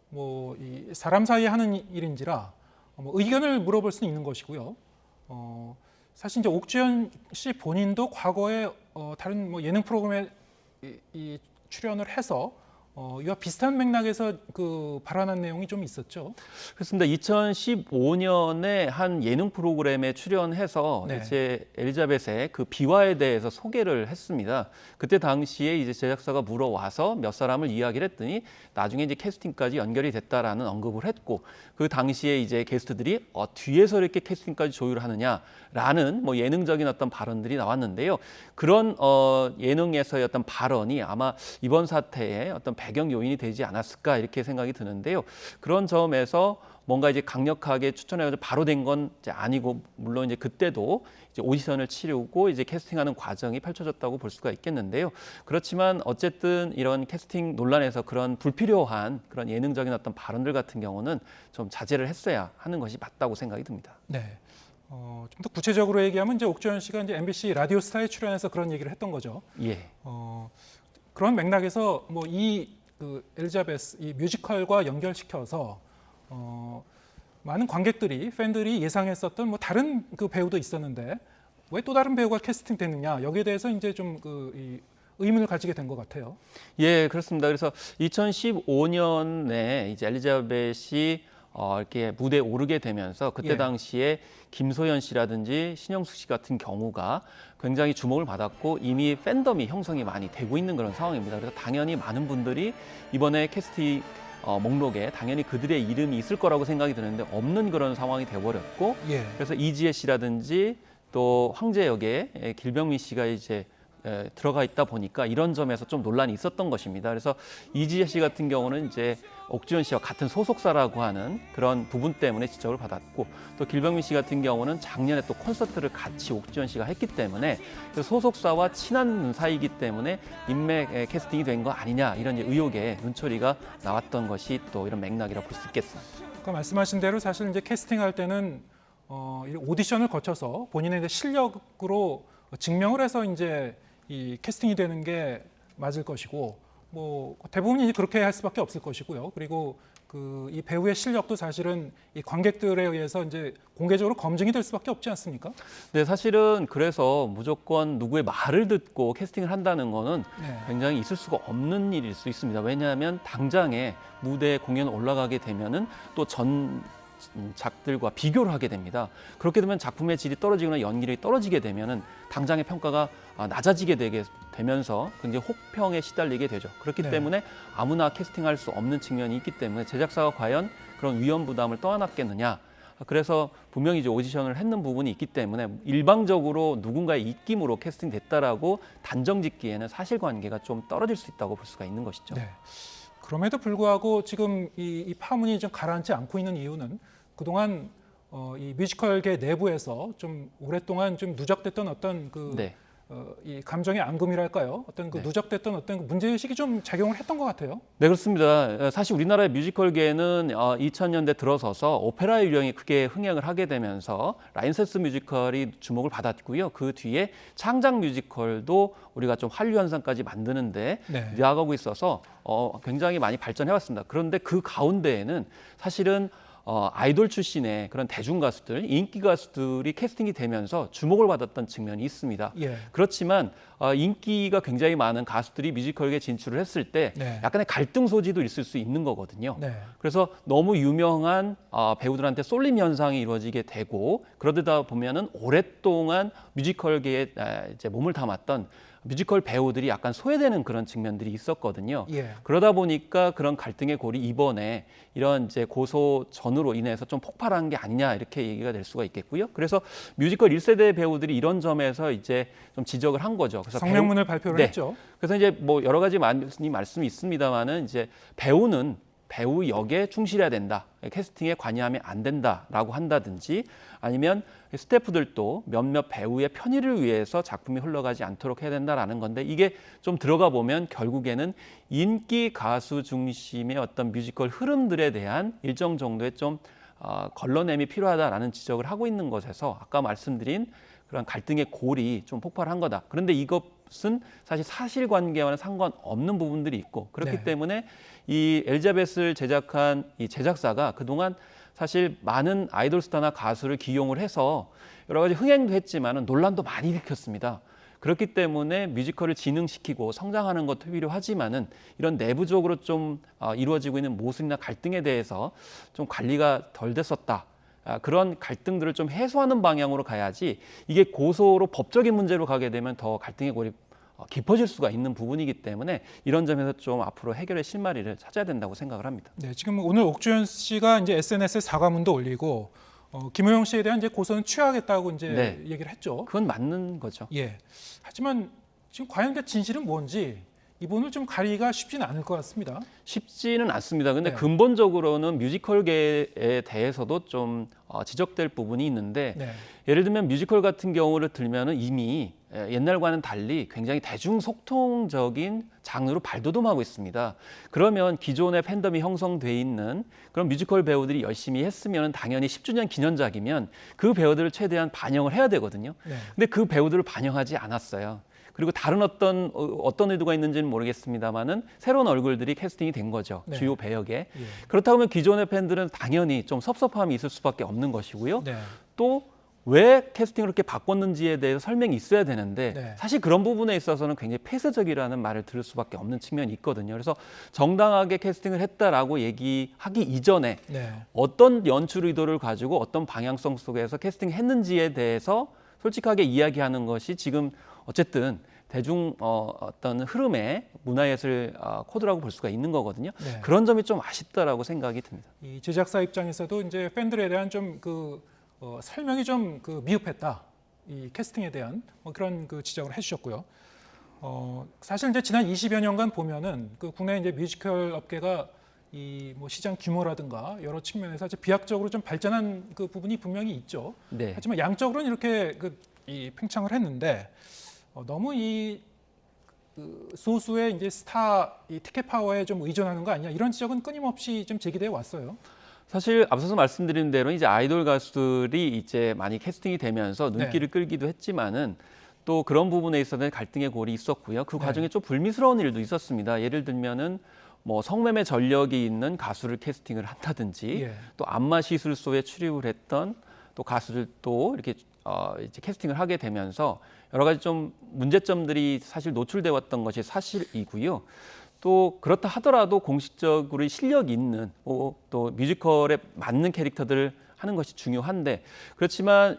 뭐 이 사람 사이에 하는 일인지라 뭐 의견을 물어볼 수는 있는 것이고요. 사실 이제 옥주현 씨 본인도 과거에 다른 뭐 예능 프로그램에 이 출연을 해서 이와 비슷한 맥락에서 그 발언한 내용이 좀 있었죠. 그렇습니다. 2015년에 한 예능 프로그램에 출연해서 네. 이제 엘리자벳의 그 비화에 대해서 소개를 했습니다. 그때 당시에 이제 제작사가 물어와서 몇 사람을 이야기를 했더니 나중에 이제 캐스팅까지 연결이 됐다라는 언급을 했고, 그 당시에 이제 게스트들이 뒤에서 이렇게 캐스팅까지 조율을 하느냐라는 뭐 예능적인 어떤 발언들이 나왔는데요. 그런 예능에서의 어떤 발언이 아마 이번 사태의 어떤 배경 요인이 되지 않았을까 이렇게 생각이 드는데요. 그런 점에서 뭔가 이제 강력하게 추천해가지고 바로 된 건 이제 아니고, 물론 이제 그때도 이제 오디션을 치르고 이제 캐스팅하는 과정이 펼쳐졌다고 볼 수가 있겠는데요. 그렇지만 어쨌든 이런 캐스팅 논란에서 그런 불필요한 그런 예능적인 어떤 발언들 같은 경우는 좀 자제를 했어야 하는 것이 맞다고 생각이 듭니다. 네. 좀 더 구체적으로 얘기하면 이제 옥주현 씨가 이제 MBC 라디오스타에 출연해서 그런 얘기를 했던 거죠. 예. 그런 맥락에서 뭐 그 엘리자베스 이 뮤지컬과 연결시켜서 많은 관객들이 팬들이 예상했었던 뭐 다른 그 배우도 있었는데 왜 또 다른 배우가 캐스팅됐느냐, 여기에 대해서 이제 좀 그 의문을 가지게 된 것 같아요. 예, 그렇습니다. 그래서 2015년에 이제 엘리자벳이 이렇게 무대에 오르게 되면서 그때 예. 당시에 김소연 씨라든지 신영숙 씨 같은 경우가 굉장히 주목을 받았고 이미 팬덤이 형성이 많이 되고 있는 그런 상황입니다. 그래서 당연히 많은 분들이 이번에 캐스팅 목록에 당연히 그들의 이름이 있을 거라고 생각이 드는데 없는 그런 상황이 돼버렸고, 예. 그래서 이지혜 씨라든지 또 황제 역에 길병민 씨가 이제 들어가 있다 보니까 이런 점에서 좀 논란이 있었던 것입니다. 그래서 이지혜 씨 같은 경우는 이제 옥주현 씨와 같은 소속사라고 하는 그런 부분 때문에 지적을 받았고, 또 길병민 씨 같은 경우는 작년에 또 콘서트를 같이 옥주현 씨가 했기 때문에 소속사와 친한 사이이기 때문에 인맥 캐스팅이 된 거 아니냐, 이런 이제 의혹의 눈초리가 나왔던 것이 또 이런 맥락이라고 볼 수 있겠습니다. 그러니까 말씀하신 대로 사실 이제 캐스팅할 때는 오디션을 거쳐서 본인의 실력으로 증명을 해서 이제 이 캐스팅이 되는 게 맞을 것이고, 뭐 대부분이 그렇게 할 수밖에 없을 것이고요. 그리고 그 이 배우의 실력도 사실은 이 관객들에 의해서 이제 공개적으로 검증이 될 수밖에 없지 않습니까? 네, 사실은 그래서 무조건 누구의 말을 듣고 캐스팅을 한다는 거는 네. 굉장히 있을 수가 없는 일일 수 있습니다. 왜냐하면 당장에 무대에 공연 올라가게 되면은 또 작들과 비교를 하게 됩니다. 그렇게 되면 작품의 질이 떨어지거나 연기력이 떨어지게 되면은 당장의 평가가 낮아지게 되면서 굉장히 혹평에 시달리게 되죠. 그렇기 네. 때문에 아무나 캐스팅할 수 없는 측면이 있기 때문에 제작사가 과연 그런 위험 부담을 떠안았겠느냐. 그래서 분명히 이제 오디션을 했는 부분이 있기 때문에 일방적으로 누군가의 입김으로 캐스팅됐다라고 단정짓기에는 사실관계가 좀 떨어질 수 있다고 볼 수가 있는 것이죠. 네. 그럼에도 불구하고 지금 이 파문이 좀 가라앉지 않고 있는 이유는 그동안 이 뮤지컬계 내부에서 좀 오랫동안 좀 누적됐던 어떤 이 감정의 앙금이랄까요? 어떤 그 누적됐던 어떤 그 문제의식이 좀 작용을 했던 것 같아요. 네, 그렇습니다. 사실 우리나라의 뮤지컬계는 2000년대 들어서서 오페라 유령이 크게 흥행을 하게 되면서 라인세스 뮤지컬이 주목을 받았고요. 그 뒤에 창작 뮤지컬도 우리가 좀 한류 현상까지 만드는데 나아가고 있어서 굉장히 많이 발전해 왔습니다. 그런데 그 가운데에는 사실은 아이돌 출신의 그런 대중 가수들, 인기 가수들이 캐스팅이 되면서 주목을 받았던 측면이 있습니다. 예. 그렇지만 인기가 굉장히 많은 가수들이 뮤지컬계 진출을 했을 때 약간의 갈등 소지도 있을 수 있는 거거든요. 네. 그래서 너무 유명한 배우들한테 쏠림 현상이 이루어지게 되고, 그러다 보면은 오랫동안 뮤지컬계에 이제 몸을 담았던 뮤지컬 배우들이 약간 소외되는 그런 측면들이 있었거든요. 예. 그러다 보니까 그런 갈등의 골이 이번에 이런 이제 고소 전으로 인해서 좀 폭발한 게 아니냐, 이렇게 얘기가 될 수가 있겠고요. 그래서 뮤지컬 1세대 배우들이 이런 점에서 이제 좀 지적을 한 거죠. 그래서 성명문을 발표를 했죠. 그래서 이제 뭐 여러 가지 말씀이 있습니다만은 이제 배우는 배우 역에 충실해야 된다, 캐스팅에 관여하면 안 된다라고 한다든지, 아니면 스태프들도 몇몇 배우의 편의를 위해서 작품이 흘러가지 않도록 해야 된다라는 건데, 이게 좀 들어가 보면 결국에는 인기 가수 중심의 어떤 뮤지컬 흐름들에 대한 일정 정도의 좀 걸러냄이 필요하다라는 지적을 하고 있는 것에서 아까 말씀드린 그런 갈등의 골이 좀 폭발한 거다. 그런데 이것 것은 사실 사실관계와는 상관없는 부분들이 있고 그렇기 네. 때문에 이 엘리자벳을 제작한 이 제작사가 그동안 사실 많은 아이돌 스타나 가수를 기용을 해서 여러 가지 흥행도 했지만은 논란도 많이 일으켰습니다. 그렇기 때문에 뮤지컬을 진흥시키고 성장하는 것도 필요하지만은 이런 내부적으로 좀 이루어지고 있는 모순이나 갈등에 대해서 좀 관리가 덜 됐었다. 그런 갈등들을 좀 해소하는 방향으로 가야지 이게 고소로 법적인 문제로 가게 되면 더 갈등의 골이 깊어질 수가 있는 부분이기 때문에 이런 점에서 좀 앞으로 해결의 실마리를 찾아야 된다고 생각을 합니다. 네, 지금 오늘 옥주현 씨가 이제 SNS에 사과문도 올리고 김호영 씨에 대한 이제 고소는 취하겠다고 이제 네. 얘기를 했죠. 그건 맞는 거죠. 예. 하지만 지금 과연 그 진실은 뭔지 이분을 좀 가리기가 쉽지는 않을 것 같습니다. 쉽지는 않습니다. 근데 네. 근본적으로는 뮤지컬계에 대해서도 좀 지적될 부분이 있는데 네. 예를 들면 뮤지컬 같은 경우를 들면은 이미 옛날과는 달리 굉장히 대중소통적인 장르로 발돋움하고 있습니다. 그러면 기존의 팬덤이 형성돼 있는 그런 뮤지컬 배우들이 열심히 했으면 당연히 10주년 기념작이면 그 배우들을 최대한 반영을 해야 되거든요. 네. 근데 그 배우들을 반영하지 않았어요. 그리고 다른 어떤 의도가 있는지는 모르겠습니다만은 새로운 얼굴들이 캐스팅이 된 거죠. 네. 주요 배역에. 예. 그렇다고 하면 기존의 팬들은 당연히 좀 섭섭함이 있을 수밖에 없는 것이고요. 네. 또 왜 캐스팅을 그렇게 바꿨는지에 대해서 설명이 있어야 되는데 네. 사실 그런 부분에 있어서는 굉장히 폐쇄적이라는 말을 들을 수밖에 없는 측면이 있거든요. 그래서 정당하게 캐스팅을 했다라고 얘기하기 이전에 네. 어떤 연출 의도를 가지고 어떤 방향성 속에서 캐스팅했는지에 대해서 솔직하게 이야기하는 것이 지금 어쨌든 대중 어떤 흐름의 문화예술 코드라고 볼 수가 있는 거거든요. 네. 그런 점이 좀 아쉽다라고 생각이 듭니다. 이 제작사 입장에서도 이제 팬들에 대한 좀 설명이 좀 미흡했다. 이 캐스팅에 대한 그런 지적을 해주셨고요. 사실 이제 지난 20여 년간 보면은 국내 이제 뮤지컬 업계가 이 시장 규모라든가 여러 측면에서 아주 비약적으로 좀 발전한 그 부분이 분명히 있죠. 네. 하지만 양적으로는 이렇게 이 팽창을 했는데 너무 이 소수의 이제 스타 이 티켓 파워에 좀 의존하는 거 아니냐 이런 지적은 끊임없이 좀 제기돼 왔어요. 사실 앞서서 말씀드린 대로 이제 아이돌 가수들이 이제 많이 캐스팅이 되면서 눈길을 끌기도 했지만은 또 그런 부분에 있어서는 갈등의 골이 있었고요. 그 과정에 좀 불미스러운 일도 있었습니다. 예를 들면은 성매매 전력이 있는 가수를 캐스팅을 한다든지 또 안마 시술소에 출입을 했던 또 가수들도 이렇게 이제 캐스팅을 하게 되면서 여러 가지 좀 문제점들이 사실 노출돼 왔던 것이 사실이고요. 또 그렇다 하더라도 공식적으로 실력 있는 또 뮤지컬에 맞는 캐릭터들을 하는 것이 중요한데 그렇지만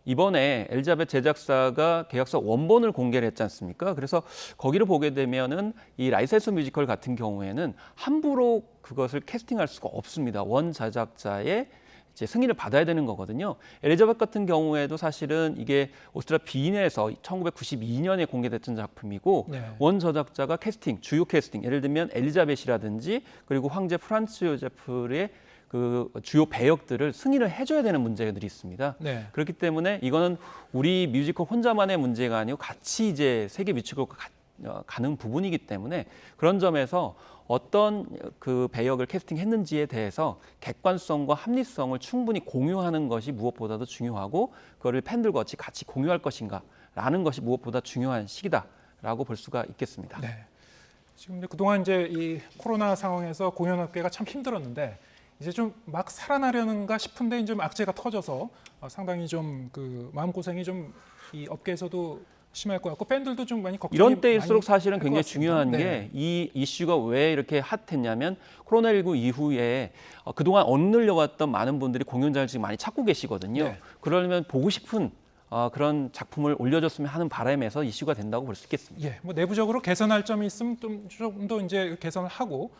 이번에 엘리자벳 제작사가 계약서 원본을 공개를 했지 않습니까? 그래서 거기를 보게 되면은 이 라이센스 뮤지컬 같은 경우에는 함부로 그것을 캐스팅할 수가 없습니다. 원 제작자의 이제 승인을 받아야 되는 거거든요. 엘리자벳 같은 경우에도 사실은 이게 오스트리아 빈에서 1992년에 공개됐던 작품이고 원 저작자가 주요 캐스팅, 예를 들면 엘리자벳이라든지 그리고 황제 프란츠 요제프의 그 주요 배역들을 승인을 해줘야 되는 문제들이 있습니다. 네. 그렇기 때문에 이거는 우리 뮤지컬 혼자만의 문제가 아니고 같이 이제 세계 뮤지컬과 가는 부분이기 때문에 그런 점에서 어떤 그 배역을 캐스팅했는지에 대해서 객관성과 합리성을 충분히 공유하는 것이 무엇보다도 중요하고 그거를 팬들과 같이 공유할 것인가라는 것이 무엇보다 중요한 시기다라고 볼 수가 있겠습니다. 네. 지금 그동안 이제 이 코로나 상황에서 공연업계가 참 힘들었는데 이제 좀 막 살아나려는가 싶은데 이제 악재가 터져서 상당히 좀 마음고생이 좀 이 업계에서도 심할 것 같고 팬들도 좀 많이 걱정이 이런 때일수록 많이 사실은 할 굉장히 것 같습니다. 중요한 게 이 이슈가 왜 이렇게 핫했냐면 코로나19 이후에 그동안 억눌려왔던 많은 분들이 공연장을 지금 많이 찾고 계시거든요. 네. 그러려면 보고 싶은 그런 작품을 올려줬으면 하는 바람에서 이슈가 된다고 볼 수 있겠습니다. 예, 내부적으로 개선할 점이 있으면 좀 더 이제 개선을 하고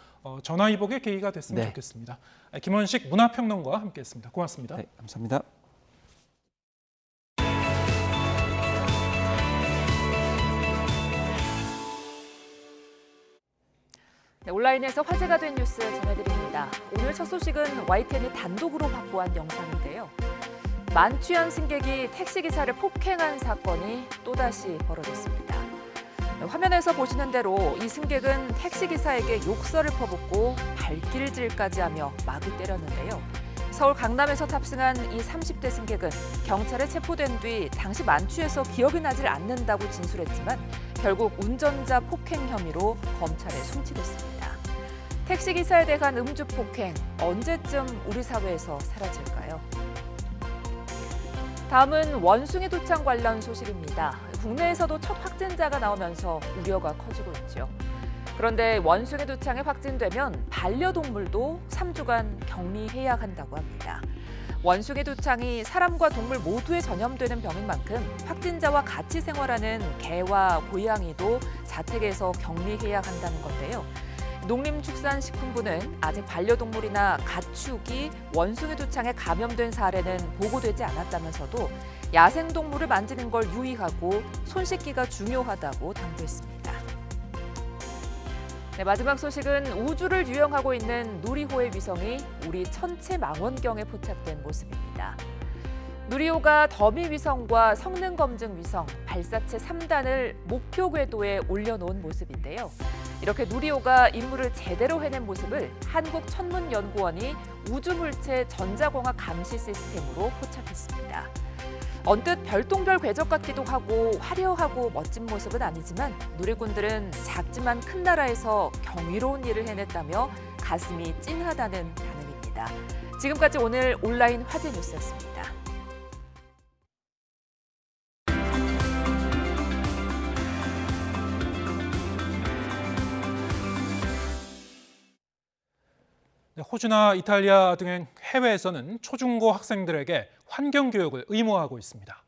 전화위복의 계기가 됐으면 좋겠습니다. 김원식 문화평론가와 함께했습니다. 고맙습니다. 네, 감사합니다. 네, 온라인에서 화제가 된 뉴스 전해드립니다. 오늘 첫 소식은 YTN이 단독으로 확보한 영상인데요. 만취한 승객이 택시기사를 폭행한 사건이 또다시 벌어졌습니다. 화면에서 보시는 대로 이 승객은 택시기사에게 욕설을 퍼붓고 발길질까지 하며 막을 때렸는데요. 서울 강남에서 탑승한 이 30대 승객은 경찰에 체포된 뒤 당시 만취해서 기억이 나질 않는다고 진술했지만 결국 운전자 폭행 혐의로 검찰에 송치됐습니다. 택시기사에 대한 음주 폭행, 언제쯤 우리 사회에서 사라질까요? 다음은 원숭이 도창 관련 소식입니다. 국내에서도 첫 확진자가 나오면서 우려가 커지고 있죠. 그런데 원숭이 도창이 확진되면 반려동물도 3주간 격리해야 한다고 합니다. 원숭이 도창이 사람과 동물 모두에 전염되는 병인 만큼 확진자와 같이 생활하는 개와 고양이도 자택에서 격리해야 한다는 건데요. 농림축산식품부는 아직 반려동물이나 가축이 원숭이 도창에 감염된 사례는 보고되지 않았다면서도 야생동물을 만지는 걸 유의하고 손 씻기가 중요하다고 당부했습니다. 네, 마지막 소식은 우주를 유영하고 있는 누리호의 위성이 우리 천체 망원경에 포착된 모습입니다. 누리호가 더미 위성과 성능 검증 위성, 발사체 3단을 목표 궤도에 올려놓은 모습인데요. 이렇게 누리호가 임무를 제대로 해낸 모습을 한국천문연구원이 우주물체 전자공학 감시 시스템으로 포착했습니다. 언뜻 별똥별 궤적 같기도 하고 화려하고 멋진 모습은 아니지만 누리꾼들은 작지만 큰 나라에서 경이로운 일을 해냈다며 가슴이 찐하다는 반응입니다. 지금까지 오늘 온라인 화제 뉴스였습니다. 호주나 이탈리아 등 해외에서는 초중고 학생들에게 환경교육을 의무화하고 있습니다.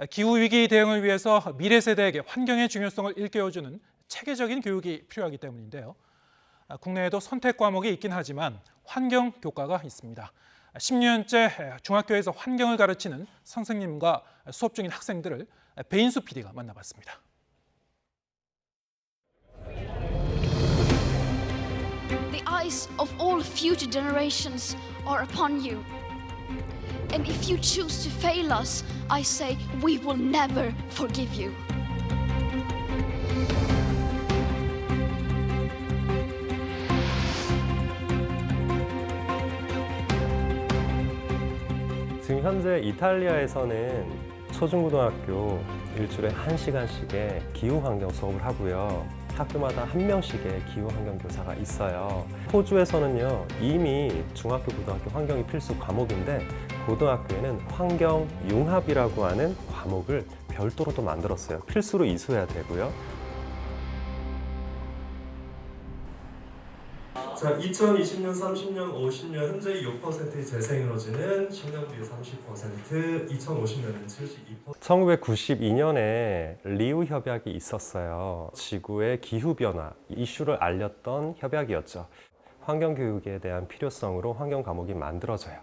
기후위기 대응을 위해서 미래 세대에게 환경의 중요성을 일깨워주는 체계적인 교육이 필요하기 때문인데요. 국내에도 선택 과목이 있긴 하지만 환경 교과가 있습니다. 10년째 중학교에서 환경을 가르치는 선생님과 수업 중인 학생들을 배인수 PD가 만나봤습니다. The eyes of all future generations are upon you. And if you choose to fail us, I say we will never forgive you. 지금 현재 이탈리아에서는 초중고등학교 일주일에 1시간씩의 기후환경 수업을 하고요. 학교마다 한 명씩의 기후환경교사가 있어요. 호주에서는요, 이미 중학교, 고등학교 환경이 필수 과목인데 고등학교에는 환경융합이라고 하는 과목을 별도로 또 만들었어요. 필수로 이수해야 되고요. 자, 2020년, 30년, 50년 현재 6%의 재생에너지는 10년 뒤에 30%, 2050년에는 72%. 1992년에 리우 협약이 있었어요. 지구의 기후변화 이슈를 알렸던 협약이었죠. 환경교육에 대한 필요성으로 환경 과목이 만들어져요.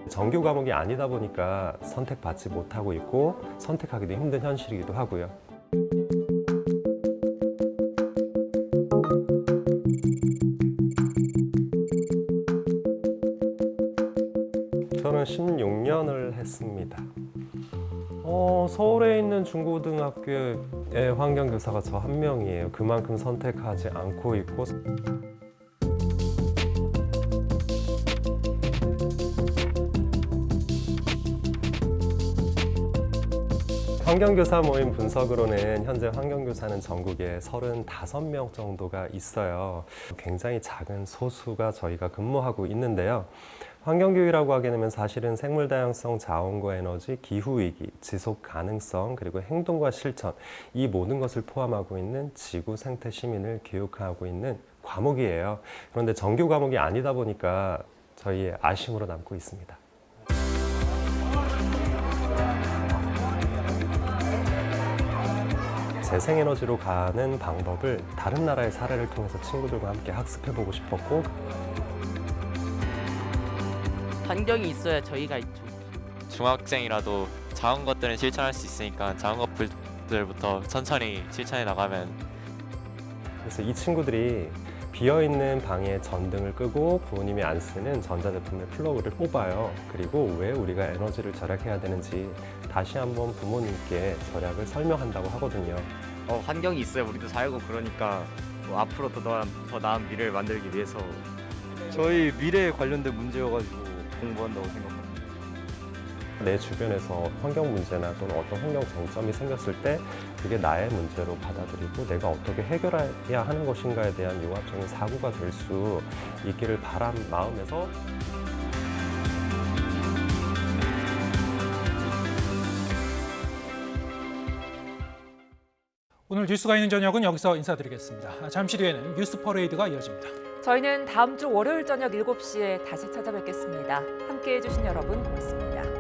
정규 과목이 아니다 보니까 선택받지 못하고 있고 선택하기도 힘든 현실이기도 하고요. 저는 16년을 했습니다. 서울에 있는 중고등학교의 환경교사가 저 한 명이에요. 그만큼 선택하지 않고 있고 환경교사 모임 분석으로는 현재 환경교사는 전국에 35명 정도가 있어요. 굉장히 작은 소수가 저희가 근무하고 있는데요. 환경교육이라고 하게 되면 사실은 생물다양성, 자원과 에너지, 기후위기, 지속가능성, 그리고 행동과 실천 이 모든 것을 포함하고 있는 지구 생태 시민을 교육하고 있는 과목이에요. 그런데 정규 과목이 아니다 보니까 저희의 아쉬움으로 남고 있습니다. 재생에너지로 가는 방법을 다른 나라의 사례를 통해서 친구들과 함께 학습해보고 싶었고 환경이 있어야 저희가 있죠. 중학생이라도 작은 것들은 실천할 수 있으니까 작은 것들부터 천천히 실천해 나가면 그래서 이 친구들이 비어있는 방에 전등을 끄고 부모님이 안 쓰는 전자제품의 플러그를 뽑아요. 그리고 왜 우리가 에너지를 절약해야 되는지 다시 한번 부모님께 절약을 설명한다고 하거든요. 환경이 있어야 우리도 살고 그러니까 앞으로 더 나은 미래를 만들기 위해서 저희 미래에 관련된 문제여가지고 공부한다고 생각합니다. 내 주변에서 환경 문제나 또는 어떤 환경 쟁점이 생겼을 때 그게 나의 문제로 받아들이고 내가 어떻게 해결해야 하는 것인가에 대한 융합적인 사고가 될 수 있기를 바란 마음에서 오늘 뉴스가 있는 저녁은 여기서 인사드리겠습니다. 잠시 뒤에는 뉴스 퍼레이드가 이어집니다. 저희는 다음 주 월요일 저녁 7시에 다시 찾아뵙겠습니다. 함께해 주신 여러분 고맙습니다.